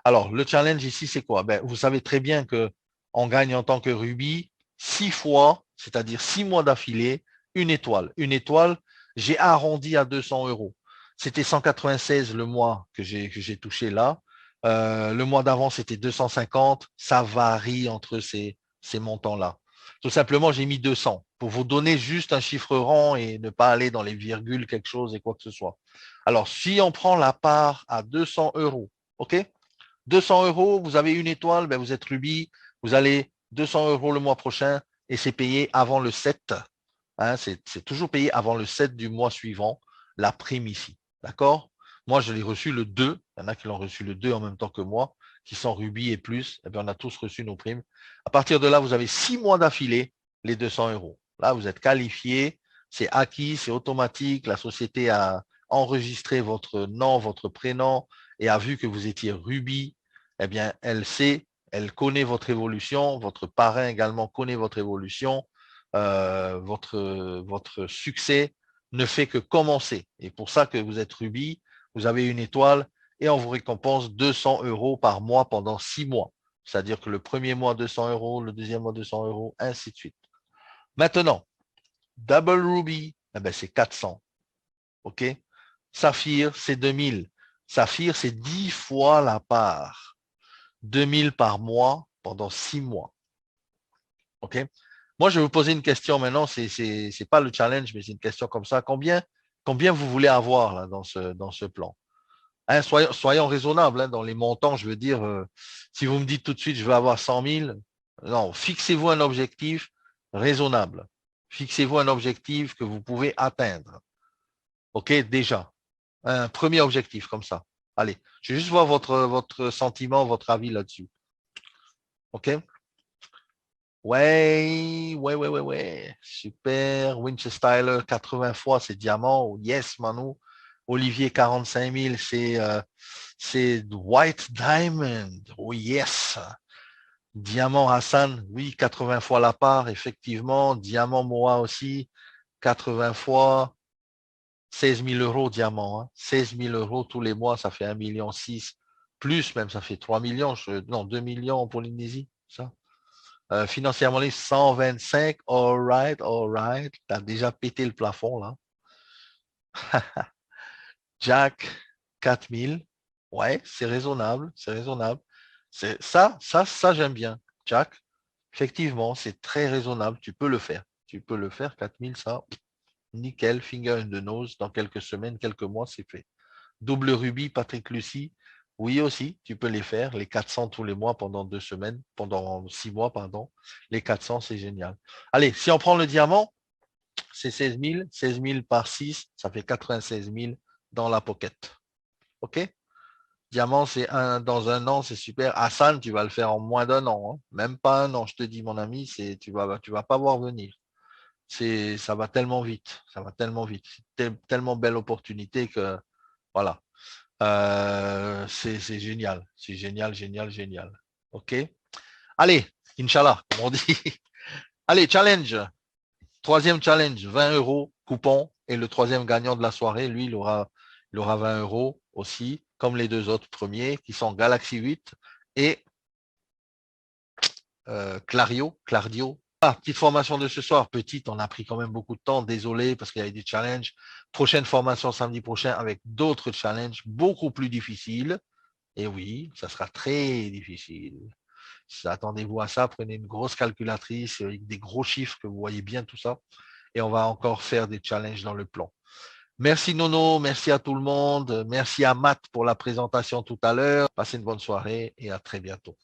Alors, le challenge ici, c'est quoi? Ben, vous savez très bien que on gagne en tant que rubis 6 fois, c'est-à-dire 6 mois d'affilée, une étoile. Une étoile, J'ai arrondi à 200 euros. C'était 196 le mois que j'ai touché là. Le mois d'avant, c'était 250. Ça varie entre ces montants-là. Tout simplement, j'ai mis 200 pour vous donner juste un chiffre rond et ne pas aller dans les virgules, quelque chose et quoi que ce soit. Alors, si on prend la part à 200 euros, OK? 200 euros, vous avez une étoile, ben vous êtes rubis, vous allez 200 euros le mois prochain et c'est payé avant le 7. Hein, c'est toujours payé avant le 7 du mois suivant, la prime ici. D'accord? Moi, je l'ai reçu le 2. Il y en a qui l'ont reçu le 2 en même temps que moi, qui sont rubis et plus. Eh bien, on a tous reçu nos primes. À partir de là, vous avez 6 mois d'affilée, les 200 euros. Là, vous êtes qualifié, c'est acquis, c'est automatique. La société a enregistré votre nom, votre prénom et a vu que vous étiez rubis. Eh bien, elle sait, elle connaît votre évolution. Votre parrain également connaît votre évolution. Votre succès ne fait que commencer. Et pour ça que vous êtes rubis, vous avez une étoile et on vous récompense 200 euros par mois pendant 6 mois. C'est-à-dire que le premier mois, 200 euros, le deuxième mois, 200 euros, ainsi de suite. Maintenant, Double Ruby, eh ben, c'est 400. OK? Saphir, c'est 2000. Saphir, c'est 10 fois la part. 2000 par mois pendant 6 mois. OK? Moi, je vais vous poser une question maintenant. C'est pas le challenge, mais c'est une question comme ça. Combien vous voulez avoir là, dans ce plan? Hein, soyons raisonnables hein, dans les montants. Je veux dire, si vous me dites tout de suite, je veux avoir 100 000, non, fixez-vous un objectif raisonnable. Fixez-vous un objectif que vous pouvez atteindre. OK, déjà. Un premier objectif comme ça. Allez, je vais juste voir votre sentiment, votre avis là-dessus. OK? Ouais. Super. Winchester, 80 fois, c'est diamant. Oh, yes, Manu. Olivier, 45 000, c'est White Diamond. Oh, yes. Diamant Hassan, oui, 80 fois la part, effectivement. Diamant Moa aussi, 80 fois. 16 000 euros diamant. Hein. 16 000 euros tous les mois, ça fait 1,6 million. Plus même, ça fait 3 millions. Non, 2 millions en Polynésie. Ça. Financièrement, les 125. All right. Tu as déjà pété le plafond, là. Jack, 4 000. Ouais, c'est raisonnable. C'est raisonnable. Ça, j'aime bien. Jack, effectivement, c'est très raisonnable. Tu peux le faire. Tu peux le faire. 4 000, ça, nickel. Finger in the nose. Dans quelques semaines, quelques mois, c'est fait. Double rubis, Patrick Lucie. Oui aussi, tu peux les faire. Les 400 tous les mois pendant 2 semaines, pendant 6 mois, pardon. Les 400, c'est génial. Allez, si on prend le diamant, c'est 16 000. 16 000 par 6, ça fait 96 000 dans la pocket. OK? Diamant, c'est dans un an, c'est super. Hassan, tu vas le faire en moins d'un an. Hein. Même pas un an, je te dis, mon ami, tu vas pas voir venir. Ça va tellement vite. Ça va tellement vite. C'est tellement belle opportunité que, voilà. C'est génial. C'est génial. OK? Allez, Inch'Allah, comme on dit. Allez, challenge. Troisième challenge, 20 euros, coupon. Et le troisième gagnant de la soirée, lui, il aura 20 euros aussi, comme les deux autres premiers, qui sont Galaxy 8 et Clardio. Ah, petite formation de ce soir, petite, on a pris quand même beaucoup de temps, désolé parce qu'il y avait des challenges. Prochaine formation samedi prochain avec d'autres challenges beaucoup plus difficiles. Et oui, ça sera très difficile. Attendez-vous à ça, prenez une grosse calculatrice avec des gros chiffres que vous voyez bien tout ça. Et on va encore faire des challenges dans le plan. Merci Nono, merci à tout le monde. Merci à Matt pour la présentation tout à l'heure. Passez une bonne soirée et à très bientôt.